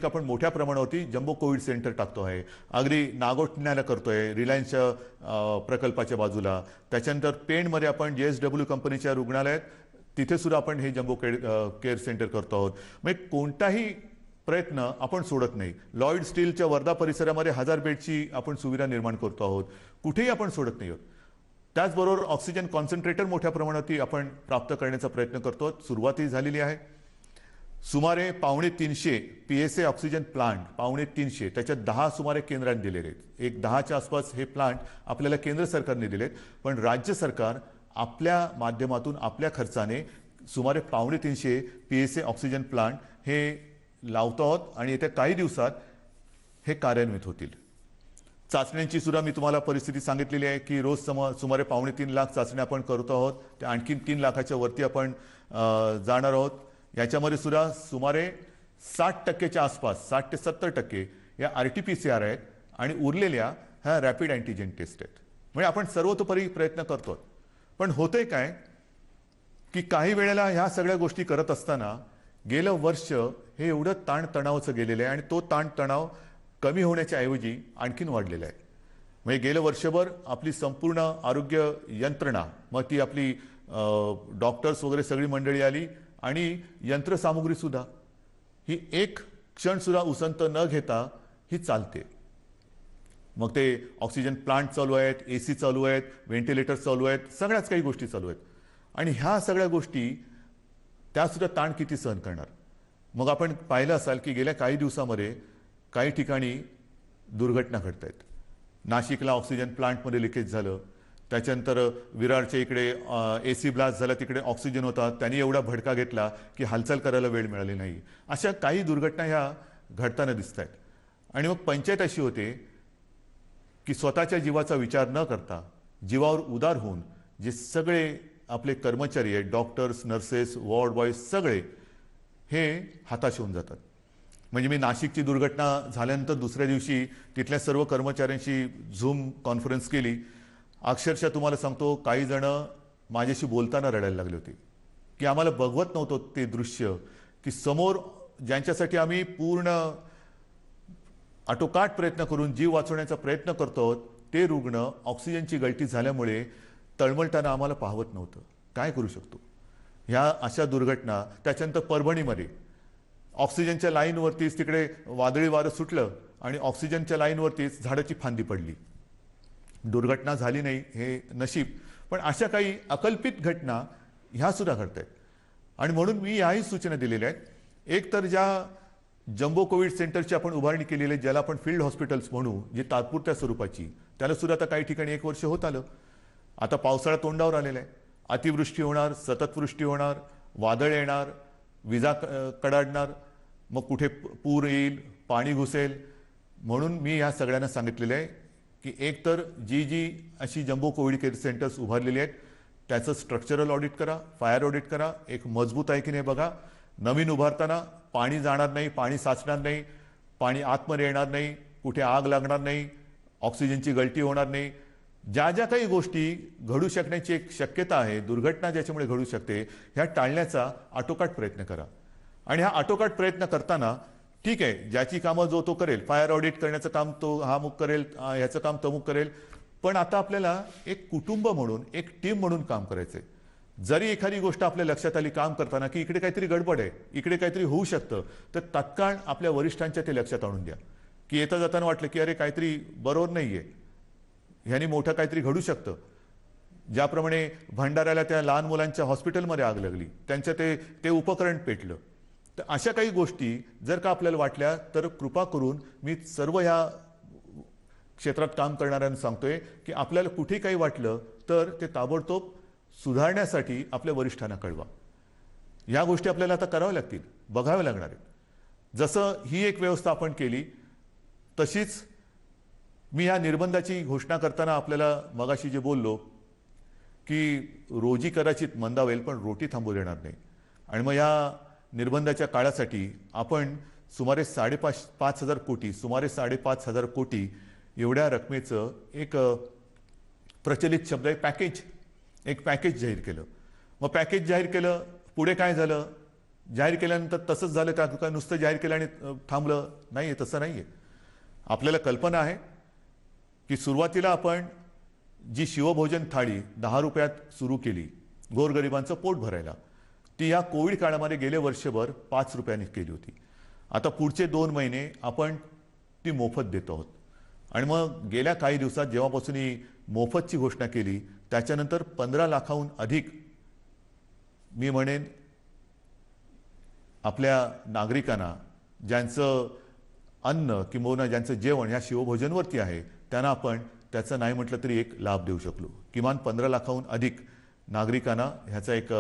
आपण मोठ्या प्रमाणावरती जम्बो कोविड सेंटर टाकतो आहे. अगदी नागोठण्याला करतोय, रिलायन्सच्या प्रकल्पाच्या बाजूला. त्याच्यानंतर पेणमध्ये आपण JSW कंपनीच्या रुग्णालयात तिथे सुद्धा आपण हे जम्बो केअर सेंटर करतो आहोत. म्हणजे कोणताही प्रयत्न आपण सोडत नाही. लॉयड स्टीलच्या वर्धा परिसरामध्ये 1000 बेडची आपण सुविधा निर्माण करतो आहोत. कुठेही आपण सोडत नाही आहोत. त्याचबरोबर ऑक्सिजन कॉन्सन्ट्रेटर मोठ्या प्रमाणात आपण प्राप्त करण्याचा प्रयत्न करतो. सुरुवातही झालेली आहे. सुमारे 350 PSA ऑक्सिजन प्लांट 350 त्याच्यात 10 सुमारे केंद्राने दिलेले आहेत. एक 10च्या आसपास हे प्लांट आपल्याला केंद्र सरकारने दिलेत, पण राज्य सरकार आपल्या माध्यमातून आपल्या खर्चाने सुमारे 350 PSA ऑक्सिजन प्लांट हे लावतो आहोत आणि येत्या काही दिवसात हे कार्यान्वित होतील. चाचण्यांची सुद्धा मी तुम्हाला परिस्थिती सांगितलेली आहे की रोज सुमारे 2.5 लाख चाचण्या आपण करतो आहोत. त्या आणखीन 3 लाखाच्या वरती आपण जाणार आहोत. याच्यामध्ये सुद्धा सुमारे 60%च्या आसपास 60 ते 70% या RT-PCR आहेत आणि उरलेल्या ह्या रॅपिड अँटीजेन टेस्ट आहेत. म्हणजे आपण सर्वतोपरी प्रयत्न करतो. पण होतंय काय की काही वेळेला ह्या सगळ्या गोष्टी करत असताना गेलं वर्ष हे एवढं ताणतणावाचं गेलेलं आहे आणि तो ताणतणाव कमी होण्याच्या ऐवजी आणखीन वाढलेला आहे. म्हणजे गेलं वर्षभर आपली संपूर्ण आरोग्य यंत्रणा, मग ती आपली डॉक्टर्स वगैरे सगळी मंडळी आली आणि यंत्रसामुग्री सुद्धा ही एक क्षण सुद्धा उसंत न घेता ही चालते. मग ते ऑक्सिजन प्लांट चालू आहेत, AC चालू आहेत, व्हेंटिलेटर्स चालू आहेत, सगळ्याच काही गोष्टी चालू आहेत. आणि ह्या सगळ्या गोष्टी त्यासुद्धा ताण किती सहन करणार. मग आपण पाहिलं असाल की गेल्या काही दिवसामध्ये काही ठिकाणी दुर्घटना घडत आहेत. नाशिकला ऑक्सिजन प्लांटमध्ये लिकेज झालं, त्याच्यानंतर विरारच्या इकडे AC ब्लास्ट झाला, तिकडे ऑक्सिजन होता, त्यांनी एवढा भडका घेतला की हालचाल करायला वेळ मिळाली नाही. अशा काही दुर्घटना ह्या घडताना दिसत आहेत. आणि मग पंचायत अशी होते की स्वतःच्या जीवाचा विचार न करता जीवावर उदार होऊन जे सगळे आपले कर्मचारी आहेत, डॉक्टर्स, नर्सेस, वॉर्ड बॉयज, सगळे हे हताश होऊन जातात. म्हणजे मी नाशिकची दुर्घटना झाल्यानंतर दुसऱ्या दिवशी तिथल्या सर्व कर्मचाऱ्यांशी झूम कॉन्फरन्स केली. अक्षरशः तुम्हाला सांगतो, काही जण माझ्याशी बोलताना रडायला लागले होते की आम्हाला बघवत नव्हतं ते दृश्य की समोर ज्यांच्यासाठी आम्ही पूर्ण आटोकाट प्रयत्न करून जीव वाचवण्याचा प्रयत्न करतो ते रुग्ण ऑक्सिजनची गळती झाल्यामुळे तळमळताना आम्हाला पाहवत नव्हतं. काय करू शकतो. ह्या अशा दुर्घटना. त्याच्यानंतर परभणीमध्ये ऑक्सिजनच्या लाईनवरतीच तिकडे वादळी वारं सुटलं आणि ऑक्सिजनच्या लाईनवरतीच झाडाची फांदी पडली. दुर्घटना झाली नाही हे नशीब, पण अशा काही अकल्पित घटना ह्या सुद्धा घडत आहेत. आणि म्हणून मी याही सूचना दिलेल्या आहेत. एक तर ज्या जम्बो कोविड सेंटरची आपण उभारणी केलेली आहे, ज्याला आपण फील्ड हॉस्पिटल्स म्हणू, जी तात्पुरत्या स्वरूपाची, त्याला सुद्धा आता काही ठिकाणी 1 वर्ष होत आलं. आता पावसाळा तोंडावर आलेला आहे. अतिवृष्टी होणार, सततवृष्टी होणार, वादळ येणार, विजा कडाडणार, मग कुठे पूर येईल, पाणी घुसेल. म्हणून मी ह्या सगळ्यांना सांगितलेलं आहे की एक तर जी अशी जम्बो कोविड केअर सेंटर्स उभारलेली आहेत त्याचं स्ट्रक्चरल ऑडिट करा, फायर ऑडिट करा, एक मजबूत आहे की नाही बघा. नवीन उभारताना पाणी जाणार नाही, पाणी साचणार नाही, पाणी आतमध्ये येणार नाही, कुठे आग लागणार नाही, ऑक्सिजनची गळती होणार नाही. ज्या ज्या काही गोष्टी घडू शकण्याची एक शक्यता आहे, दुर्घटना ज्याच्यामुळे घडू शकते, ह्या टाळण्याचा आटोकाट प्रयत्न करा. आणि हा आटोकाट प्रयत्न करताना ठीक आहे, ज्याची कामं जो तो करेल, फायर ऑडिट करण्याचं काम तो हा मुक करेल, ह्याचं काम तमुक करेल, पण आता आपल्याला एक कुटुंब म्हणून, एक टीम म्हणून काम करायचं आहे. जरी एखादी गोष्ट आपल्या लक्षात आली काम करताना की इकडे काहीतरी गडबड आहे, इकडे काहीतरी होऊ शकतं, तर तात्काळ आपल्या वरिष्ठांच्या ते लक्षात आणून द्या की येता जाताना वाटलं की अरे काहीतरी बरोबर नाही आहे, ह्यानी मोठं काहीतरी घडू शकतं. ज्याप्रमाणे भंडाऱ्याला त्या लहान मुलांच्या हॉस्पिटलमध्ये आग लागली, त्यांचं ते उपकरण पेटलं. तर अशा काही गोष्टी जर का आपल्याला वाटल्या तर कृपा करून मी सर्व ह्या क्षेत्रात काम करणाऱ्यांना सांगतोय की आपल्याला कुठे काही वाटलं तर ते ताबडतोब सुधारण्यासाठी आपल्या वरिष्ठांना कळवा. ह्या गोष्टी आपल्याला आता कराव्या लागतील, बघाव्या लागणार आहेत. जसं ही एक व्यवस्था आपण केली तशीच मी ह्या निर्बंधाची घोषणा करताना आपल्याला मगाशी जे बोललो की रोजी कदाचित मंदावेल पण रोटी थांबू देणार नाही. आणि मग या निर्बंधाच्या काळासाठी आपण सुमारे 5,500 कोटी, सुमारे 5,500 कोटी एवढ्या रकमेचं एक प्रचलित शब्द आहे पॅकेज, एक पॅकेज जाहीर केलं. मग पॅकेज जाहीर केलं, पुढे काय झालं? जाहीर केल्यानंतर तसंच झालं का नुसतं जाहीर केलं आणि थांबलं? नाही आहे, तसं नाही आहे. आपल्याला कल्पना आहे की सुरुवातीला आपण जी शिवभोजन थाळी 10 रुपयात सुरू केली गोरगरिबांचं पोट भरायला, ती या कोविड काळामध्ये गेले वर्षभर 5 रुपयांनी केली होती. आता पुढचे 2 महिने आपण ती मोफत देत आहोत. आणि मग गेल्या काही दिवसात जेव्हापासून ही मोफतची घोषणा केली त्याच्यानंतर 15 लाखाहून अधिक मी म्हणेन आपल्या नागरिकांना ज्यांचं अन्न किंवा ज्यांचं जेवण ह्या शिवभोजनवरती आहे त्यांना आपण त्याचं नाही म्हटलं तरी एक लाभ देऊ शकलो. किमान 15 लाखाहून अधिक नागरिकांना ह्याचा एक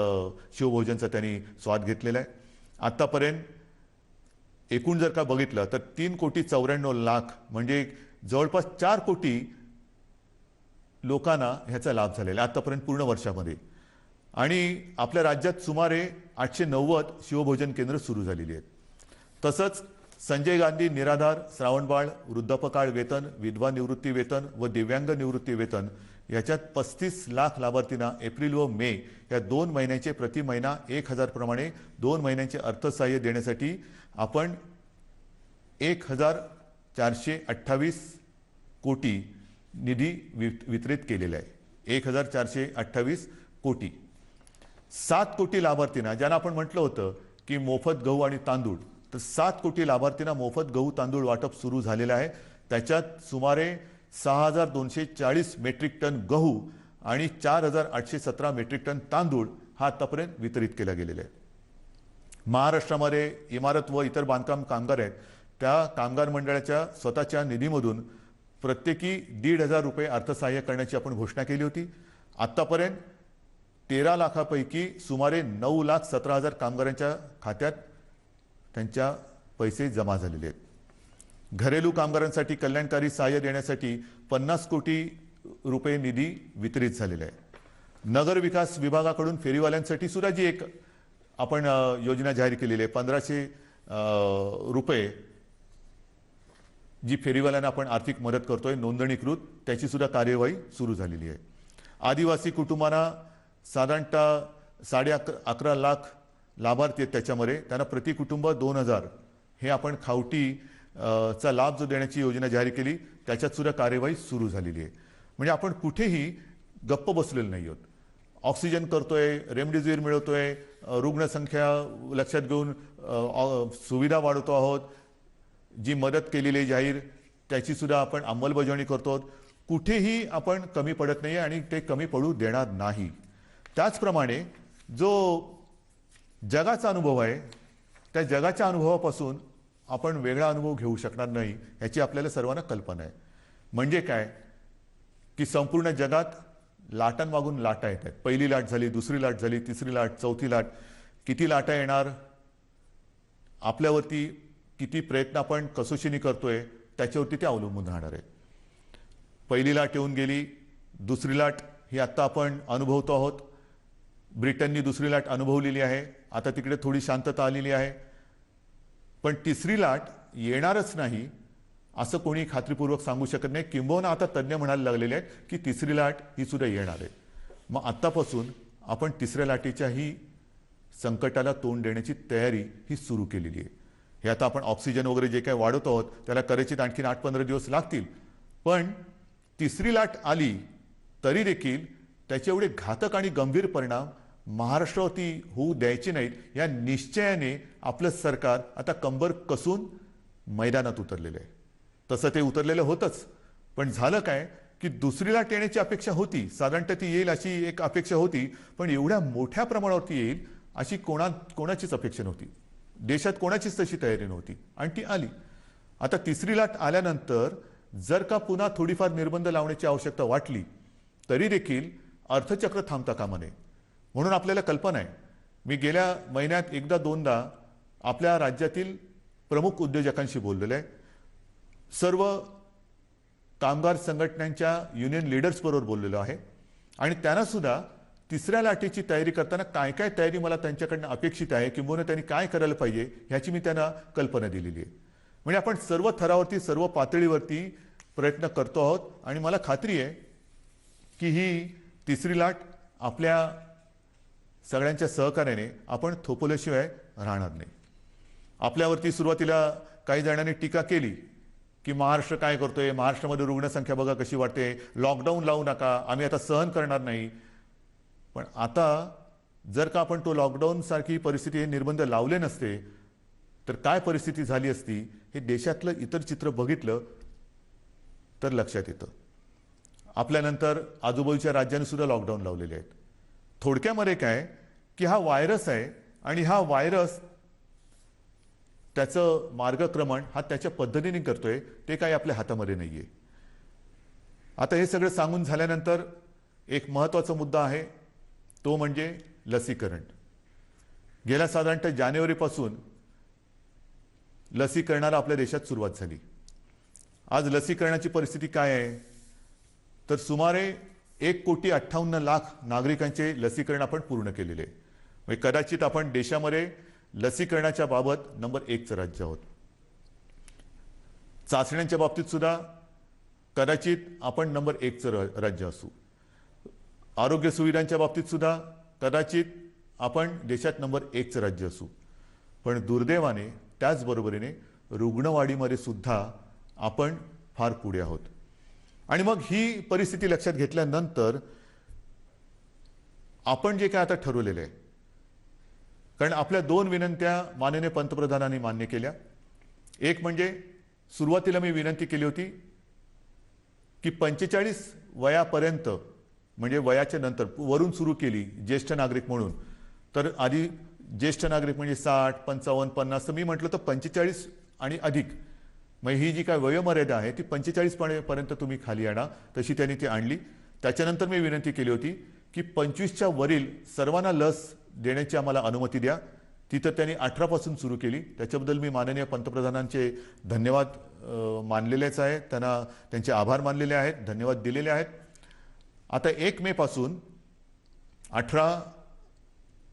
शिवभोजनचा त्यांनी स्वाद घेतलेला आहे. आत्तापर्यंत एकूण जर का बघितलं तर 3,94,00,000 म्हणजे जवळपास 4 कोटी लोकांना ह्याचा लाभ झालेला आहे आत्तापर्यंत पूर्ण वर्षामध्ये. आणि आपल्या राज्यात सुमारे 890 शिवभोजन केंद्र सुरू झालेली आहेत. तसंच संजय गांधी निराधार, श्रावणबाळ, वृद्धापकाळ वेतन, विधवा निवृत्ती वेतन व दिव्यांग निवृत्ती वेतन याच्यात 35 लाख लाभार्थींना एप्रिल व मे या 2 महिन्याचे प्रति महिना 1,000 प्रमाणे 2 महिन्यांचे अर्थसहाय्य देण्यासाठी आपण 1,428 कोटी निधी वितरित केलेला आहे. 1,428 कोटी. 7 कोटी लाभार्थींना ज्यांना आपण म्हटलं होतं की मोफत गहू आणि तांदूळ, तर 7 कोटी लाभार्थींना मोफत गहू तांदूळ वाटप सुरू झालेलं आहे. त्याच्यात सुमारे 6,240 मेट्रिक टन गहू आणि 4,817 मेट्रिक टन तांदूळ हा आतापर्यंत वितरित केला गेलेला आहे. महाराष्ट्रामध्ये इमारत व इतर बांधकाम कामगार आहेत, त्या कामगार मंडळाच्या स्वतःच्या निधीमधून प्रत्येकी 1,500 रुपये अर्थसहाय्य करण्याची आपण घोषणा केली होती. आत्तापर्यंत 13 लाखापैकी सुमारे 9,17,000 कामगारांच्या खात्यात त्यांच्या पैसे जमा झालेले आहेत. घरेलू कामगारांसाठी कल्याणकारी सहाय्य देण्यासाठी 50 कोटी रुपये निधी वितरित झालेला आहे. नगर विकास विभागाकडून फेरीवाल्यांसाठी सुद्धा जी एक आपण योजना जाहीर केलेली आहे, 1,500 रुपये जी फेरीवाल्यांना आपण आर्थिक मदत करतोय नोंदणीकृत, त्याची सुद्धा कार्यवाही सुरू झालेली आहे. आदिवासी कुटुंबांना साधारणतः 11.5 लाख लाभार्थी आहेत. त्याच्यामध्ये त्यांना प्रति कुटुंब 2,000 हे आपण खावटी चा लाभ जो देण्याची योजना जाहीर केली, त्याच्यात सुद्धा कार्यवाही सुरू झालेली आहे. म्हणजे आपण कुठेही गप्प बसलेलो नाही आहोत. ऑक्सिजन करतोय, रेमडेसिवीर मिळवतोय, रुग्णसंख्या लक्षात घेऊन सुविधा वाढवतो आहोत. जी मदत केलेली आहे जाहीर त्याची सुद्धा आपण अंमलबजावणी करतो. कुठेही आपण कमी पडत नाही आणि ते कमी पडू देणार नाही. त्याचप्रमाणे जो जगाचा अनुभव आहे, त्या जगाच्या अनुभवापासून आपण वेगळा अनुभव घेऊ शकणार नाही याची आपल्याला सर्वांना कल्पना आहे. म्हणजे काय की संपूर्ण जगात लाटांमागून लाटा येत आहेत. पहिली लाट झाली, दुसरी लाट झाली, तिसरी लाट, चौथी लाट. किती लाटा येणार, आपल्यावरती किती प्रयत्न आपण कसोशीने करतोय त्याच्यावरती ते अवलंबून राहणार आहे. पहिली लाट येऊन गेली, दुसरी लाट ही आत्ता आपण अनुभवतो आहोत. ब्रिटननी दुसरी लाट अनुभवलेली आहे, आता तिकडे थोडी शांतता आलेली आहे. पण तिसरी लाट येणारच नाही असं कोणी खात्रीपूर्वक सांगू शकत नाही. किंबहुना आता तज्ज्ञ म्हणायला लागलेले आहेत की तिसरी लाट ही सुद्धा येणार आहे. मग आत्तापासून आपण तिसऱ्या लाटेच्याही संकटाला तोंड देण्याची तयारी ही सुरू केलेली आहे. हे आता आपण ऑक्सिजन वगैरे जे काही वाढवतो आहोत त्याला कदाचित आणखीन 8-15 दिवस लागतील. पण तिसरी लाट आली तरी देखील त्याचे एवढे घातक आणि गंभीर परिणाम महाराष्ट्रावरती होऊ द्यायचे नाहीत या निश्चयाने आपलं सरकार आता कंबर कसून मैदानात उतरलेलं आहे. तसं ते उतरलेलं होतंच, पण झालं काय की दुसरी लाट येण्याची अपेक्षा होती, साधारणतः ती येईल अशी एक अपेक्षा होती, पण एवढ्या मोठ्या प्रमाणावरती येईल अशी कोणाचीच अपेक्षा नव्हती. देशात कोणाचीच तशी तयारी नव्हती आणि ती आली. आता तिसरी लाट आल्यानंतर जर का पुन्हा थोडीफार निर्बंध लावण्याची आवश्यकता वाटली तरी देखील अर्थचक्र थांबता कामा नये. म्हणून आपल्याला कल्पना आहे, मी गेल्या महिन्यात एकदा दोनदा आपल्या राज्यातील प्रमुख उद्योजकांशी बोललेलो आहे. सर्व कामगार संघटनांच्या युनियन लीडर्सबरोबर बोललेलो आहे आणि त्यांना सुद्धा तिसऱ्या लाटेची तयारी करताना काय काय तयारी मला त्यांच्याकडनं अपेक्षित आहे किंवा त्यांनी काय करायला पाहिजे ह्याची मी त्यांना कल्पना दिलेली आहे. म्हणजे आपण सर्व थरावरती सर्व पातळीवरती प्रयत्न करतो आहोत आणि मला खात्री आहे की ही तिसरी लाट आपल्या सगळ्यांच्या सहकार्याने आपण थोपवल्याशिवाय राहणार नाही. आपल्यावरती सुरुवातीला काही जणांनी टीका केली की महाराष्ट्र काय करतोय, महाराष्ट्रामध्ये रुग्णसंख्या बघा कशी वाढते, लॉकडाऊन लावू नका, आम्ही आता सहन करणार नाही. पण आता जर का आपण तो लॉकडाऊन सारखी परिस्थिती, हे निर्बंध लावले नसते तर काय परिस्थिती झाली असती हे देशातलं इतर चित्र बघितलं तर लक्षात येतं. आपल्यानंतर आजूबाजूच्या राज्यांनी सुद्धा लॉकडाऊन लावलेले आहेत. थोडक्यामध्ये काय की हा व्हायरस आहे आणि हा व्हायरस त्याचं मार्गक्रमण हा त्याच्या पद्धतीने करतोय, ते काही आपल्या हातामध्ये नाहीये. आता हे सगळं सांगून झाल्यानंतर एक महत्त्वाचा मुद्दा आहे, तो म्हणजे लसीकरण. गेल्या साधारणतः जानेवारीपासून लसीकरणाला आपल्या देशात सुरुवात झाली. आज लसीकरणाची परिस्थिती काय आहे तर सुमारे 1,58,00,000 नागरिकांचे लसीकरण आपण पूर्ण केलेले आहे. म्हणजे कदाचित आपण देशामध्ये लसीकरणाच्या बाबत नंबर 1चं राज्य आहोत. चाचण्यांच्या बाबतीत सुद्धा कदाचित आपण नंबर 1चं राज्य असू. आरोग्य सुविधांच्या बाबतीत सुद्धा कदाचित आपण देशात नंबर 1चं राज्य असू. पण दुर्दैवाने त्याचबरोबरीने रुग्णवाढीमध्ये सुद्धा आपण फार पुढे आहोत. आणि मग ही परिस्थिती लक्षात घेतल्यानंतर आपण जे काय आता ठरवलेलं आहे, कारण आपल्या 2 विनंत्या माननीय पंतप्रधानांनी मान्य केल्या. एक म्हणजे सुरुवातीला मी विनंती केली होती की 45 वयापर्यंत म्हणजे वयाच्या नंतर वरून सुरू केली ज्येष्ठ नागरिक म्हणून, तर आधी ज्येष्ठ नागरिक म्हणजे 60, 55, 50, तर मी म्हटलं तर 45 आणि अधिक, मग ही जी काय वयोमर्यादा आहे ती 45 पर्यंत तुम्ही खाली आणा, तशी त्यांनी ती आणली. त्याच्यानंतर मी विनंती केली होती की 25च्या वरील सर्वांना लस देण्याची आम्हाला अनुमती द्या. ती तर त्यांनी 18 पासून सुरू केली. त्याच्याबद्दल मी माननीय पंतप्रधानांचे धन्यवाद मानलेलेच आहे, त्यांना त्यांचे आभार मानलेले आहेत, धन्यवाद दिलेले आहेत. आता 1 मे पासून 18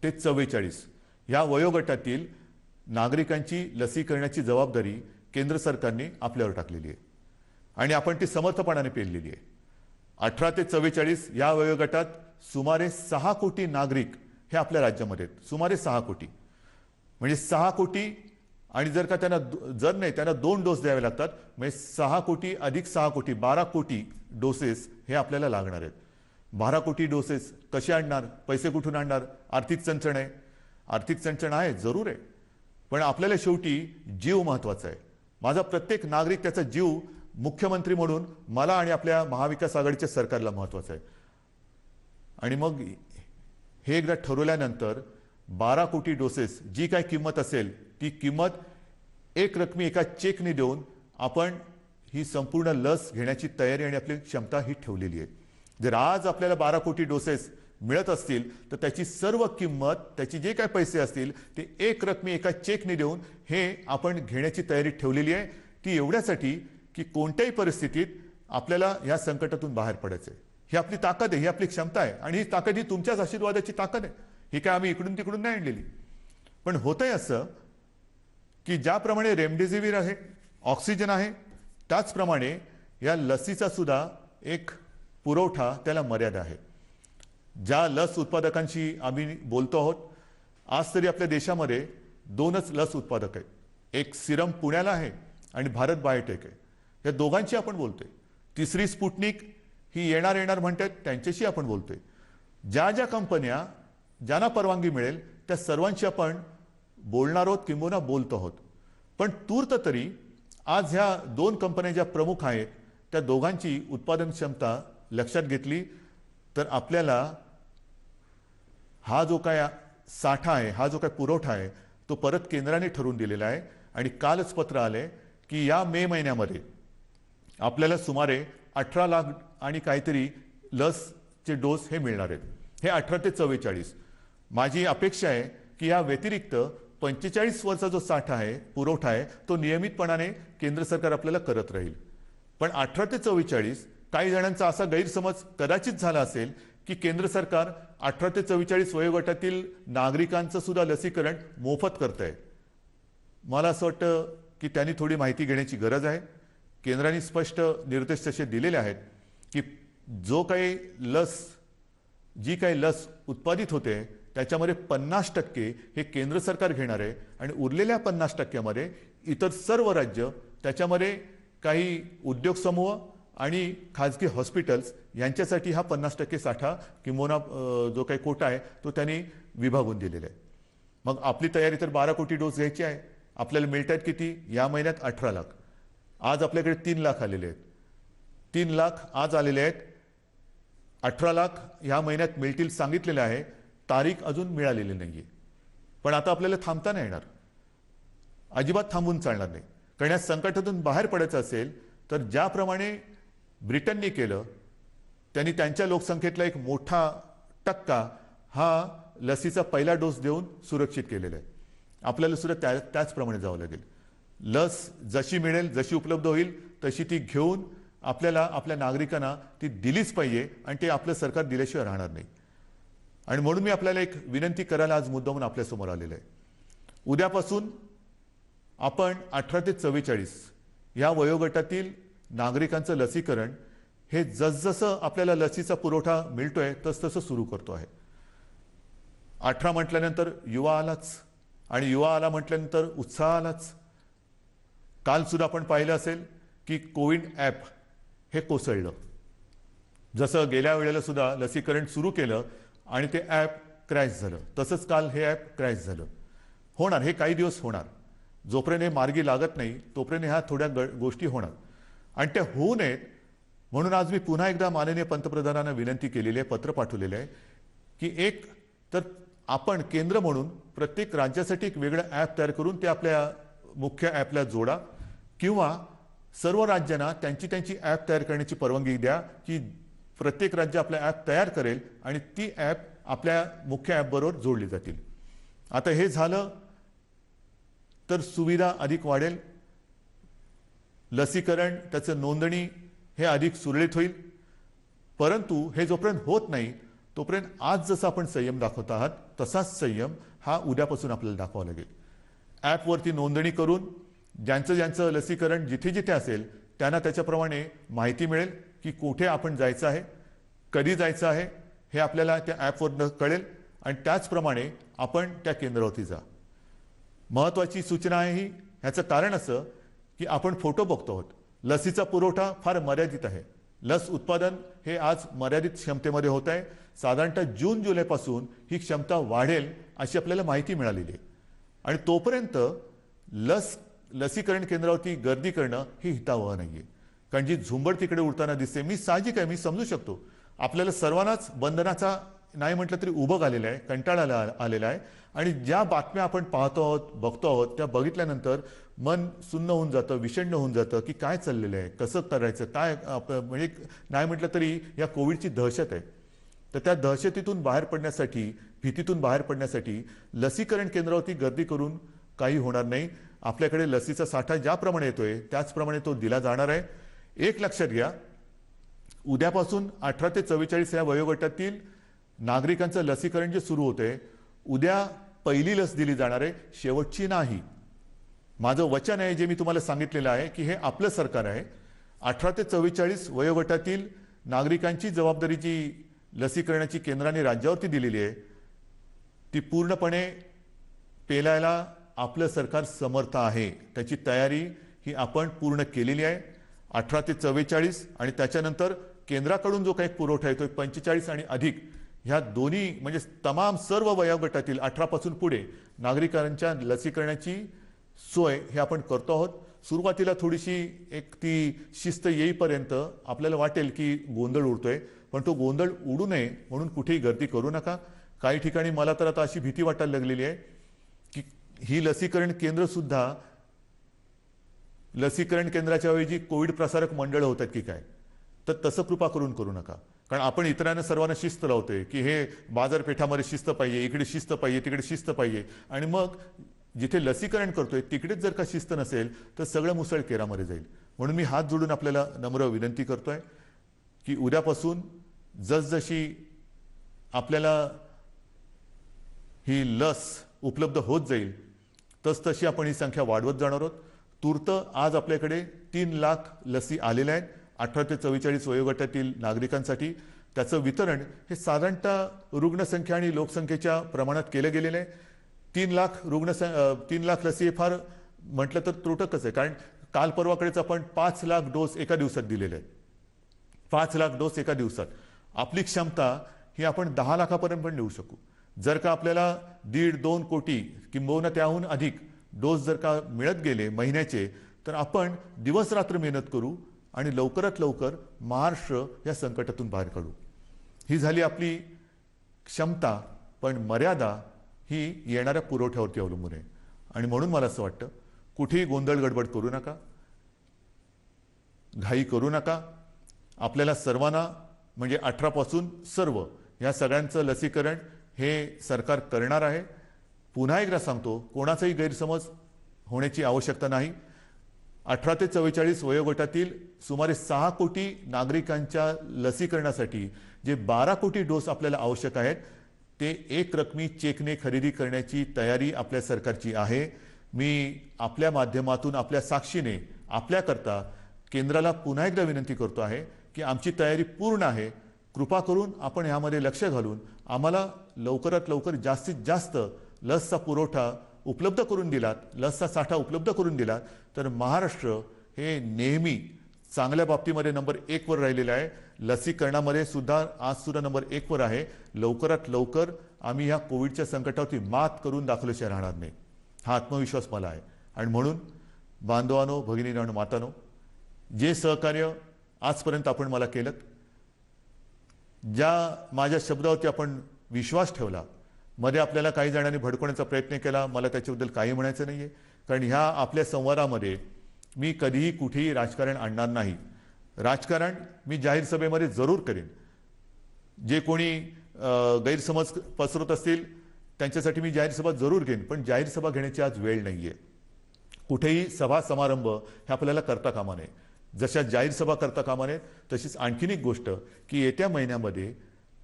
ते 44 या वयोगटातील नागरिकांची लसीकरणाची जबाबदारी केंद्र सरकारने आपल्यावर टाकलेली आहे आणि आपण ती समर्थपणाने पेललेली आहे. 18 ते 44 या वयोगटात सुमारे 6 कोटी नागरिक हे आपल्या राज्यामध्ये आहेत. सुमारे 6 कोटी म्हणजे 6 कोटी, आणि जर का त्यांना जर नाही त्यांना 2 डोस द्यावे लागतात, म्हणजे 6 कोटी अधिक 6 कोटी 12 कोटी डोसेस हे आपल्याला लागणार आहेत. 12 कोटी डोसेस कसे आणणार, पैसे कुठून आणणार? आर्थिक चणचण आहे. आर्थिक चणचण आहे, जरूर आहे, पण आपल्याला शेवटी जीव महत्त्वाचा आहे. माझा प्रत्येक नागरिक त्याचा जीव मुख्यमंत्री म्हणून मला आणि आपल्या महाविकास आघाडीच्या सरकारला महत्त्वाचा आहे. आणि मग हे एकदा ठरवल्यानंतर 12 कोटी डोसेस जी काय किंमत असेल ती किंमत एक रकमी एका चेकने देऊन आपण ही संपूर्ण लस घेण्याची तयारी आणि आपली क्षमता ही ठेवलेली आहे. जर आज आपल्याला 12 कोटी डोसेस मिळत असतील तर त्याची सर्व किंमत, त्याची जे काय पैसे असतील ते एक रकमी एका चेकने देऊन हे आपण घेण्याची तयारी ठेवलेली आहे. ती एवढ्यासाठी की कोणत्याही परिस्थितीत आपल्याला या संकटातून बाहेर पडायचं आहे. ही आपली ताकद आहे, ही आपली क्षमता आहे, आणि ही ताकद ही तुमच्याच आशीर्वादाची ताकद आहे. ही काय आम्ही इकडून तिकडून नाही आणलेली. पण होतंय असं की ज्याप्रमाणे रेमडेसिवीर आहे, ऑक्सिजन आहे, त्याचप्रमाणे या लसीचा सुद्धा एक पुरवठा त्याला मर्यादा आहे. ज्या लस उत्पादकांशी आम्ही बोलतो आहोत, आज तरी आपल्या देशामध्ये 2च लस उत्पादक आहेत. एक सिरम पुण्याला आहे आणि भारत बायोटेक आहे. या दोघांशी आपण बोलतोय. तिसरी स्पुटनिक ही येणार म्हणतात, त्यांच्याशी आपण बोलतोय. ज्या ज्या कंपन्या ज्यांना परवानगी मिळेल त्या सर्वांशी आपण बोलणार आहोत, किंबहुना बोलतो आहोत. पण तूर्त तरी आज ह्या 2 कंपन्या ज्या प्रमुख आहेत त्या दोघांची उत्पादन क्षमता लक्षात घेतली तर आपल्याला हा जो काय साठा आहे, हा जो काय पुरवठा आहे तो परत केंद्राने ठरवून दिलेला आहे. आणि कालच पत्र आले की या मे महिन्यामध्ये आपल्याला सुमारे 18 लाख आणि काहीतरी लसचे डोस हे मिळणार आहेत. हे 18 ते 44. माझी अपेक्षा आहे की या व्यतिरिक्त 45 वर्षाचा जो साठा आहे, पुरवठा आहे, तो नियमितपणाने केंद्र सरकार आपल्याला करत राहील. पण 18 ते 44 काही जणांचा असा गैरसमज कदाचित झाला असेल की केंद्र सरकार 18 ते 44 वयोगटातील नागरिकांचं सुद्धा लसीकरण मोफत करत आहे. मला असं वाटतं की त्यांनी थोडी माहिती घेण्याची गरज आहे. केंद्राने स्पष्ट निर्देश तसे दिलेले आहेत की जी काही लस उत्पादित होते त्याच्यामध्ये 50% हे केंद्र सरकार घेणार आहे आणि उरलेल्या 50%मध्ये इतर सर्व राज्य, त्याच्यामध्ये काही उद्योग समूह आणि खाजगी हॉस्पिटल्स यांच्यासाठी हा 50% साठा किंवा जो काही कोटा आहे तो त्यांनी विभागून दिलेला आहे. मग आपली तयारी तर 12 कोटी डोस घ्यायची आहे. आपल्याला मिळत आहेत किती? या महिन्यात 18 लाख. आज आपल्याकडे 3 लाख आलेले आहेत. 3 लाख आज आलेले आहेत. 18 लाख ह्या महिन्यात मिळतील सांगितलेलं आहे. तारीख अजून मिळालेली नाहीये. पण आता आपल्याला थांबता नाही येणार, अजिबात थांबून चालणार नाही. कारण या संकटातून बाहेर पडायचं असेल तर ज्याप्रमाणे ब्रिटनने केलं, त्यांनी त्यांच्या लोकसंख्येतला एक मोठा टक्का हा लसीचा पहिला डोस देऊन सुरक्षित केलेला आहे. आपल्याला सुद्धा त्याचप्रमाणे जावं लागेल. लस जशी मिळेल, जशी उपलब्ध होईल तशी ती घेऊन आपल्याला आपल्या नागरिकांना ती दिलीच पाहिजे आणि ते आपलं सरकार दिल्याशिवाय राहणार नाही. आणि म्हणून मी आपल्याला एक विनंती करायला आज मुद्दामून आपल्यासमोर आलेलं आहे. उद्यापासून आपण 18 ते 44 या वयोगटातील नागरिकांचं लसीकरण हे जसजसं आपल्याला लसीचा पुरवठा मिळतोय तसतसं सुरू करतो आहे. 18 म्हटल्यानंतर युवा आलाच, आणि युवा आला म्हटल्यानंतर उत्साह आलाच. काल सुद्धा आपण पाहिलं असेल की कोविन ॲप हे कोसळलं. जसं गेल्या वेळेला सुद्धा लसीकरण सुरू केलं आणि ते ॲप क्रॅश झालं, तसंच काल हे ॲप क्रॅश झालं. होणार, हे काही दिवस होणार. जोपर्यंत हे मार्गी लागत नाही तोपर्यंत ह्या थोड्या गोष्टी होणार आणि त्या होऊ नयेत म्हणून आज मी पुन्हा एकदा माननीय पंतप्रधानांना विनंती केलेली आहे, पत्र पाठवलेलं आहे की एक तर आपण केंद्र म्हणून प्रत्येक राज्यासाठी एक वेगळं ॲप तयार करून ते आपल्या मुख्य ॲपला जोडा, किंवा सर्व राज्यांना त्यांची त्यांची ॲप तयार करण्याची परवानगी द्या की प्रत्येक राज्य आपला ॲप तयार करेल आणि ती ॲप आपल्या मुख्य ॲपबरोबर जोडली जातील. आता हे झालं तर सुविधा अधिक वाढेल, लसीकरण त्याचं नोंदणी हे अधिक सुरळीत होईल. परंतु हे जोपर्यंत होत नाही तोपर्यंत आज जसं आपण संयम दाखवत आहात तसाच संयम हा उद्यापासून आपल्याला दाखवावा लागेल. ॲपवरती नोंदणी करून ज्यांचं ज्यांचं लसीकरण जिथे जिथे असेल त्यांना त्याच्याप्रमाणे माहिती मिळेल की कुठे आपण जायचं आहे, कधी जायचं आहे हे आपल्याला त्या ॲपवरनं कळेल आणि त्याचप्रमाणे आपण त्या केंद्रावरती जा. महत्त्वाची सूचना आहे ही. ह्याचं कारण असं की आपण फोटो बघतो आहोत, लसीचा पुरवठा फार मर्यादित आहे. लस उत्पादन हे आज मर्यादित क्षमतेमध्ये होत आहे. साधारणतः जून जुलैपासून ही क्षमता वाढेल अशी आपल्याला माहिती मिळालेली आहे आणि तोपर्यंत लसीकरण केंद्रावरती गर्दी करणं हे हितावह नाहीये. कारण जी झुंबड तिकडे उडताना दिसते, मी साहजिक आहे, मी समजू शकतो आपल्याला सर्वांनाच बंधनाचा नाही म्हटलं तरी उभं आलेलं आहे, कंटाळा आलेला आहे आणि ज्या बातम्या आपण पाहतो आहोत, बघतो आहोत त्या बघितल्यानंतर मन सुन्न होऊन जातं, विषण्ण होऊन जातं की काय चाललेलं आहे, कसं करायचं, काय म्हणजे नाही म्हटलं तरी या कोविडची दहशत आहे. तर त्या दहशतीतून बाहेर पडण्यासाठी, भीतीतून बाहेर पडण्यासाठी लसीकरण केंद्रावरती गर्दी करून काही होणार नाही. आपल्याकडे लसीचा साठा ज्याप्रमाणे येतोय त्याचप्रमाणे तो दिला जाणार आहे. एक लक्षात घ्या, उद्यापासून 18 ते 44 या वयोगटातील नागरिकांचं लसीकरण जे सुरू होते, उद्या पहिली लस दिली जाणार आहे, शेवटची नाही. माझं वचन आहे जे मी तुम्हाला सांगितलेलं आहे की हे आपलं सरकार आहे. 18 ते 44 वयोगटातील नागरिकांची जबाबदारी जी लसीकरणाची केंद्राने राज्यावरती दिलेली आहे ती पूर्णपणे पेलायला आपलं सरकार समर्थ आहे. त्याची तयारी ही आपण पूर्ण केलेली आहे. 18 ते 44 आणि त्याच्यानंतर केंद्राकडून जो काही पुरवठा येतोय 45 आणि अधिक, ह्या दोन्ही म्हणजे तमाम सर्व वयोगटातील 18 पासून पुढे नागरिकांच्या लसीकरणाची सोय हे आपण करतो आहोत. सुरुवातीला थोडीशी एक ती शिस्त येईपर्यंत आपल्याला वाटेल की गोंधळ उडतोय, पण तो गोंधळ उडू नये म्हणून कुठेही गर्दी करू नका. काही ठिकाणी मला तर आता अशी भीती वाटायला लागलेली आहे की ही लसीकरण केंद्र सुद्धा लसीकरण केंद्राच्या ऐवजी कोविड प्रसारक मंडळ होतात की काय. तर तसं कृपा करून करू नका. कारण आपण इतरांना सर्वांना शिस्त लावतोय की हे बाजारपेठामध्ये शिस्त पाहिजे, इकडे शिस्त पाहिजे, तिकडे शिस्त पाहिजे आणि मग जिथे लसीकरण करतोय तिकडेच जर का शिस्त नसेल तर सगळं मुसळ केरामध्ये जाईल. म्हणून मी हात जोडून आपल्याला नम्र विनंती करतोय की उद्यापासून जसजशी आपल्याला ही लस उपलब्ध होत जाईल तसतशी आपण ही संख्या वाढवत जाणार आहोत. तूर्त आज आपल्याकडे 3 लाख लसी आलेल्या आहेत 18 ते 44 वयोगटातील नागरिकांसाठी. त्याचं वितरण हे साधारणतः रुग्णसंख्या आणि लोकसंख्येच्या प्रमाणात केलं गेलेलं आहे. 3 लाख लसी हे फार म्हटलं तर त्रुटकच आहे. कारण काल परवाकडेच आपण 5 लाख डोस एका दिवसात दिलेले आहेत. 5 लाख डोस एका दिवसात. आपली क्षमता ही आपण 10 लाखापर्यंत पण नेऊ शकू. जर का आपल्याला 1.5-2 कोटी किंबहुना त्याहून अधिक डोस जर का मिळत गेले महिन्याचे तर आपण दिवस रात्र मेहनत करू आणि लवकरात लवकर महाराष्ट्र या संकटातून बाहेर काढू. ही झाली आपली क्षमता, पण मर्यादा ही येणाऱ्या पुरवठ्यावरती अवलंबून आहे. आणि म्हणून मला असं वाटतं कुठेही गोंधळ गडबड करू नका, घाई करू नका. आपल्याला सर्वांना म्हणजे 18 पासून सर्व या सगळ्यांचं लसीकरण हे सरकार करणार आहे. पुन्हा एकदा सांगतो, कोणाचाही गैरसमज होण्याची आवश्यकता नाही. 18 ते 44 वयोगटातील सुमारे 6 कोटी नागरिकांच्या लसीकरणासाठी जे 12 कोटी डोस आपल्याला आवश्यक आहेत ते एक रकमी चेकने खरेदी करण्याची तयारी आपल्या सरकारची आहे. मी आपल्या माध्यमातून आपल्या साक्षीने आपल्याकरता केंद्राला पुन्हा एकदा विनंती करतो आहे की आमची तयारी पूर्ण आहे. कृपा करून आपण ह्यामध्ये लक्ष घालून आम्हाला लवकरात लवकर जास्तीत जास्त लसचा पुरवठा उपलब्ध करून दिलात, लसचा साठा उपलब्ध करून दिलात तर महाराष्ट्र हे नेहमी चांगल्या बाबतीमध्ये नंबर 1 वर राहिलेलं आहे. लसीकरणामध्ये सुद्धा आज सुद्धा नंबर 1 वर आहे. लवकरात लवकर आम्ही ह्या कोविडच्या संकटावरती मात करून दाखवल्याशिवाय राहणार नाही, हा आत्मविश्वास मला आहे. आणि म्हणून बांधवांनो, भगिनींनो आणि मातांनो, जे सहकार्य आजपर्यंत आपण मला केलं, ज्या माझ्या शब्दावरती आपण विश्वास ठेवला मध्ये आपल्याला काही जणांनी भडकवण्याचा प्रयत्न केला, मला त्याच्याबद्दल काही म्हणायचं नाही आहे. कारण ह्या आपल्या संवादामध्ये मी कधीही कुठेही राजकारण आणणार नाही. राजकारण मी जाहीर सभेमध्ये जरूर करेन. जे कोणी गैरसमज पसरवत असतील त्यांच्यासाठी मी जाहीर सभा जरूर घेईन, पण जाहीर सभा घेण्याची आज वेळ नाही आहे. कुठेही सभा समारंभ हे आपल्याला करता कामा नये. जशा जाहीर सभा करता कामा नये, तशीच आणखीन एक गोष्ट की येत्या महिन्यामध्ये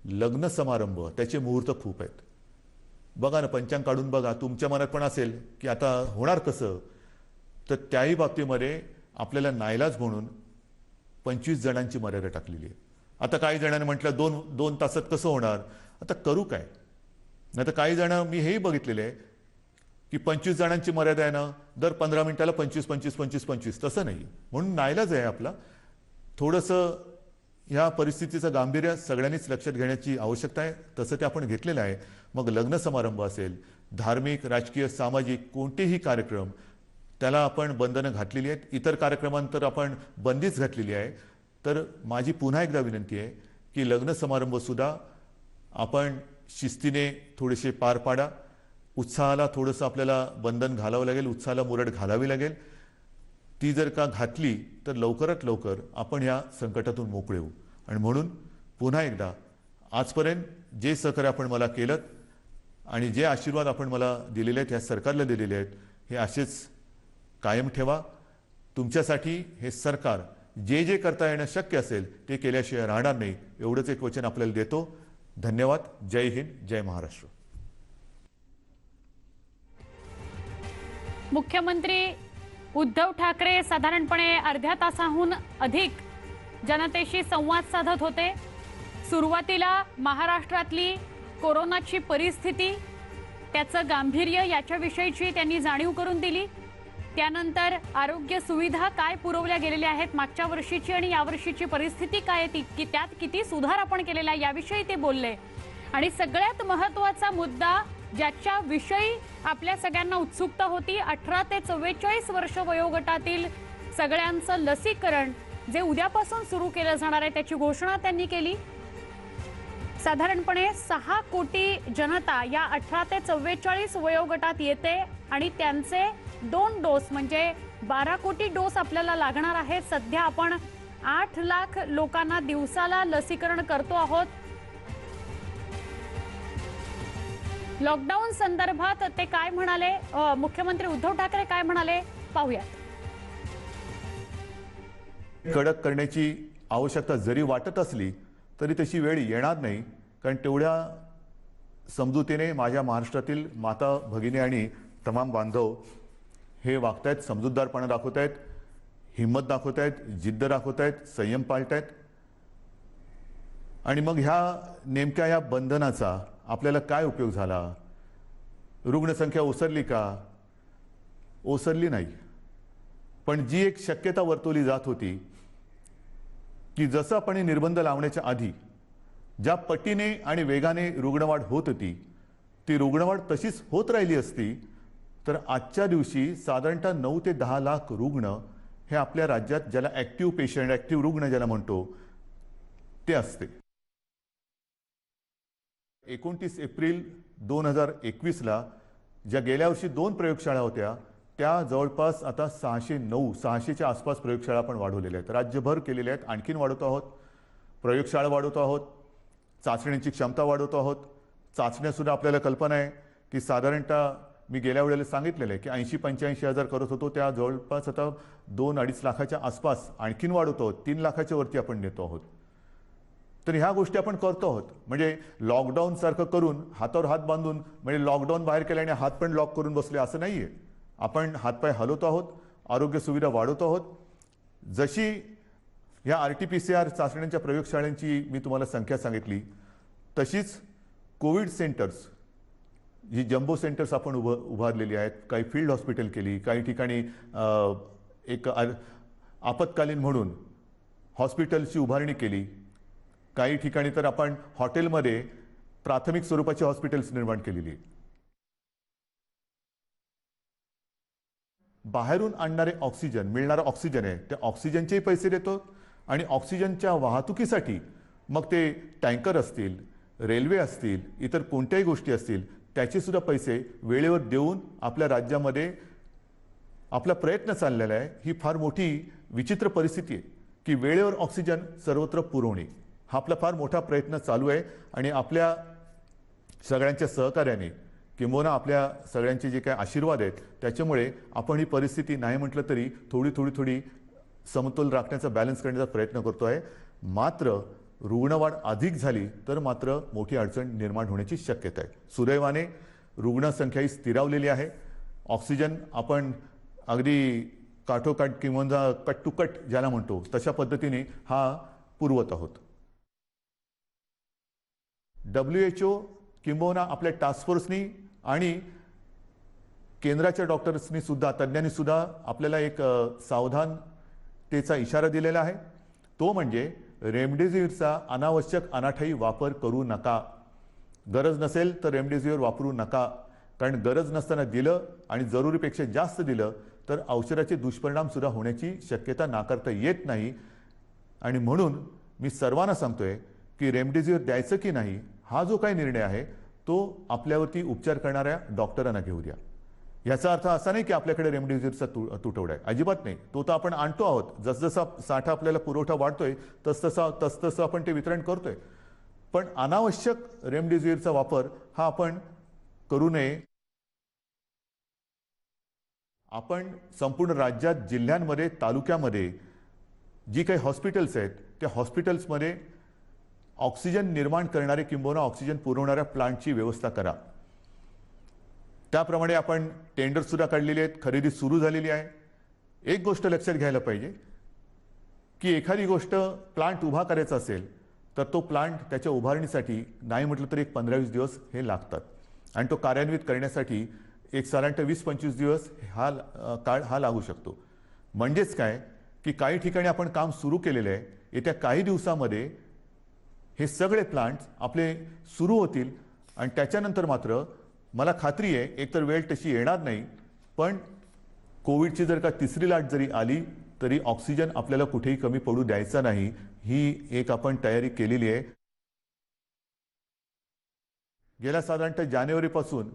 लग्न समारंभ त्याचे मुहूर्त खूप आहेत. बघा ना, पंचांग काढून बघा, तुमच्या मनात पण असेल की आता होणार कसं, तर त्याही बाबतीमध्ये आपल्याला नाईलाज म्हणून 25 जणांची मर्यादा टाकलेली आहे. आता काही जणांनी म्हटलं दोन तासात कसं होणार, आता करू काय. नाही तर काही जण मी हेही बघितलेले आहे की 25 जणांची मर्यादा आहे ना, दर 15 मिनिटाला 25 तसं नाही. म्हणून नाईलाज आहे आपला. थोडंसं ह्या परिस्थितीचं गांभीर्य सगळ्यांनीच लक्षात घेण्याची आवश्यकता आहे. तसं ते आपण घेतलेलं आहे. मग लग्न समारंभ असेल, धार्मिक, राजकीय, सामाजिक कोणतेही कार्यक्रम, त्याला आपण बंधनं घातलेली आहेत. इतर कार्यक्रमांतर आपण बंदीच घातलेली आहे. तर माझी पुन्हा एकदा विनंती आहे की लग्न समारंभसुद्धा आपण शिस्तीने थोडेसे पार पाडा. उत्साहाला थोडंसं आपल्याला बंधन घालावं लागेल, उत्साहाला मुरड घालावी लागेल. ती जर का घातली तर लवकरात लवकर आपण ह्या संकटातून मोकळे होऊ. आणि म्हणून पुन्हा एकदा आजपर्यंत जे सहकार्य आपण मला केलं आणि जे आशीर्वाद आपण मला दिलेले आहेत, ह्या सरकारला दिलेले आहेत, हे असेच कायम ठेवा. तुमच्यासाठी हे सरकार जे जे करता येणं शक्य असेल ते केल्याशिवाय राहणार नाही, एवढंच एक वचन आपल्याला देतो. धन्यवाद. जय हिंद, जय महाराष्ट्र. मुख्यमंत्री उद्धव ठाकरे साधारणपणे अर्ध्या तासाहून अधिक जनतेशी संवाद साधत होते. सुरुवातीला महाराष्ट्रातली कोरोनाची परिस्थिती, त्याचं गांभीर्य याच्याविषयीची त्यांनी जाणीव करून दिली. त्यानंतर आरोग्य सुविधा काय पुरवल्या गेलेल्या आहेत, मागच्या वर्षीची आणि यावर्षीची परिस्थिती काय आहे, की त्यात किती सुधार आपण केलेला आहे याविषयी ते बोलले. आणि सगळ्यात महत्त्वाचा मुद्दा ज्याच्या विषयी आपल्या सगळ्यांना उत्सुकता होती, 18 ते 44 वर्ष वयोगटातील सगळ्यांचं लसीकरण जे उद्यापासून सुरू केलं जाणार आहे त्याची घोषणा त्यांनी केली. साधारणपणे 6 कोटी जनता या 18 ते 44 वयोगटात येते आणि त्यांचे 2 डोस म्हणजे 12 कोटी डोस आपल्याला लागणार आहेत. सध्या आपण 8 लाख लोकांना दिवसाला लसीकरण करतो आहोत. लॉकडाऊन संदर्भात ते काय म्हणाले, मुख्यमंत्री उद्धव ठाकरे काय म्हणाले, पाहूयात. कडक करण्याची आवश्यकता जरी वाटत असली तरी तशी वेळ येणार नाही. कारण तेवढ्या समजुतीने माझ्या महाराष्ट्रातील माता भगिनी आणि तमाम बांधव हे वागतायत, समजूतदारपणा दाखवत आहेत, हिंमत दाखवत आहेत, जिद्द दाखवत आहेत, संयम पाळत आहेत. आणि मग नेमक्या ह्या बंधनाचा आपल्याला काय उपयोग झाला. रुग्णसंख्या ओसरली का? ओसरली नाही. पण जी एक शक्यता वर्तवली जात होती की जसं आपण निर्बंध लावण्याच्या आधी ज्या पटीने आणि वेगाने रुग्णवाढ होत होती, ती रुग्णवाढ तशीच होत राहिली असती तर आजच्या दिवशी साधारणतः 9 ते 10 लाख रुग्ण हे आपल्या राज्यात, ज्याला ऍक्टिव्ह पेशंट, ऍक्टिव्ह रुग्ण ज्याला म्हणतो, ते असते. 29 एप्रिल 2021ला ज्या गेल्या वर्षी 2 प्रयोगशाळा होत्या त्या जवळपास आता 600च्या आसपास प्रयोगशाळा आपण वाढवलेल्या आहेत. राज्यभर केलेल्या आहेत. आणखीन वाढवतो आहोत. प्रयोगशाळा वाढवतो आहोत. चाचण्यांची क्षमता वाढवतो आहोत. चाचण्यासुद्धा आपल्याला कल्पना आहे की साधारणतः मी गेल्या वेळेला सांगितलेलं आहे की 80-85 हजार करत होतो, त्या जवळपास आता 2-2.5 लाखाच्या आसपास आणखीन वाढवतो आहोत. 3 लाखाच्या वरती आपण नेतो आहोत. तर ह्या गोष्टी आपण करतो आहोत. म्हणजे लॉकडाऊन सारखं करून हातावर हात बांधून, म्हणजे लॉकडाऊन बाहेर केल्याने हात पण लॉक करून बसले असं नाहीये. आपण हातपाय हलवतो आहोत, आरोग्य सुविधा वाढवतो आहोत. जशी ह्या RT-PCR चाचण्यांच्या प्रयोगशाळांची मी तुम्हाला संख्या सांगितली, तशीच कोविड सेंटर्स, ही जम्बो सेंटर्स आपण उभारलेली आहेत. काही फील्ड हॉस्पिटल केली, काही ठिकाणी एक आपत्कालीन म्हणून हॉस्पिटलची उभारणी केली. काही ठिकाणी तर आपण हॉटेलमध्ये प्राथमिक स्वरूपाची हॉस्पिटल्स निर्माण केलेली. बाहेरून आणणारे ऑक्सिजन, मिळणारा ऑक्सिजन आहे, त्या ऑक्सिजनचेही पैसे देतो. आणि ऑक्सिजनच्या वाहतुकीसाठी मग ते टँकर असतील, रेल्वे असतील, इतर कोणत्याही गोष्टी असतील, त्याचे सुद्धा पैसे वेळेवर देऊन आपल्या राज्यामध्ये आपला प्रयत्न चाललेला आहे. ही फार मोठी विचित्र परिस्थिती आहे की वेळेवर ऑक्सिजन सर्वत्र पुरवणे हा आपला फार मोठा प्रयत्न चालू आहे आणि आपल्या सगळ्यांच्या सहकार्याने किंबहुना आपल्या सगळ्यांचे जे काही आशीर्वाद आहेत त्याच्यामुळे आपण ही परिस्थिती नाही म्हटलं तरी थोडी समतोल राखण्याचा बॅलन्स करण्याचा प्रयत्न करतो आहे. मात्र रुग्णवाढ अधिक झाली तर मात्र मोठी अडचण निर्माण होण्याची शक्यता आहे. सुदैवाने रुग्णसंख्या ही स्थिरावलेली आहे. ऑक्सिजन आपण अगदी काठोकाठ किंवा कट टू कट ज्याला म्हणतो तशा पद्धतीने हा पुरवत आहोत. WHO किंबहुना आपल्या टास्क फोर्सनी आणि केंद्राच्या डॉक्टर्सनी सुद्धा तज्ज्ञांनी सुद्धा आपल्याला एक सावधानतेचा इशारा दिलेला आहे. तो म्हणजे रेमडेसिवीरचा अनावश्यक अनाठायी वापर करू नका. गरज नसेल तर रेमडेसिवीर वापरू नका. कारण गरज नसताना दिलं आणि जरुरीपेक्षा जास्त दिलं तर औषधाचे दुष्परिणाम सुद्धा होण्याची शक्यता नाकारता येत नाही. आणि म्हणून मी सर्वांना सांगतोय की रेमडेसिवीर द्यायचं की नाही हा जो काही निर्णय आहे तो आपल्यावरती उपचार करणाऱ्या डॉक्टरांना घेऊ द्या. याचा अर्थ असा नाही की आपल्याकडे रेमडेसिवीरचा तुटवडा आहे. अजिबात नाही. तो तर आपण आणतो आहोत. जसजसा साठा आपल्याला पुरवठा वाढतोय तसतसं आपण ते वितरण करतोय. पण अनावश्यक रेमडेसिवीरचा वापर हा आपण करू नये. आपण संपूर्ण राज्यात जिल्ह्यांमध्ये तालुक्यामध्ये जी काही हॉस्पिटल्स आहेत त्या हॉस्पिटल्समध्ये ऑक्सिजन निर्माण करणारे किंबहुना ऑक्सिजन पुरवणाऱ्या प्लांटची व्यवस्था करा. त्याप्रमाणे आपण टेंडर सुद्धा काढलेले आहेत. खरेदी सुरू झालेली आहे. एक गोष्ट लक्षात घ्यायला पाहिजे की एखादी गोष्ट प्लांट उभा करायचा असेल तर तो प्लांट त्याच्या उभारणीसाठी नाही म्हटलं तर 15-20 दिवस हे लागतात आणि तो कार्यान्वित करण्यासाठी एक साधारणतः 20-25 दिवस काळ हा लागू शकतो. म्हणजेच काय की काही ठिकाणी आपण काम सुरू केलेलं आहे. येत्या काही दिवसामध्ये हे सगळे प्लांट्स आपले सुरू होतील आणि त्याच्यानंतर मात्र मला खात्री आहे एकतर वेळ तशी येणार नाही पण कोविडची जर का तिसरी लाट जरी आली तरी ऑक्सिजन आपल्याला कुठेही कमी पडू द्यायचा नाही. ही एक आपण तयारी केलेली आहे. गेल्या साधारणतः जानेवारीपासून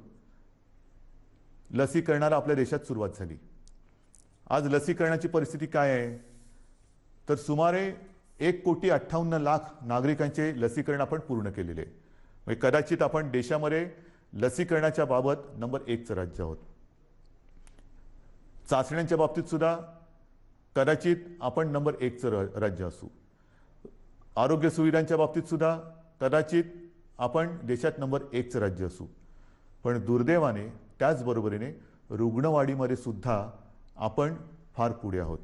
लसीकरणाला आपल्या देशात सुरुवात झाली. आज लसीकरणाची परिस्थिती काय आहे तर सुमारे 1,58,00,000 नागरिकांचे लसीकरण आपण पूर्ण केलेले आहे. म्हणजे कदाचित आपण देशामध्ये लसीकरणाच्या बाबत नंबर 1चं राज्य आहोत. चाचण्यांच्या बाबतीत सुद्धा कदाचित आपण नंबर 1चं राज्य असू. आरोग्य सुविधांच्या बाबतीत सुद्धा कदाचित आपण देशात नंबर 1चं राज्य असू. पण दुर्दैवाने त्याचबरोबरीने रुग्णवाढीमध्ये सुद्धा आपण फार पुढे आहोत.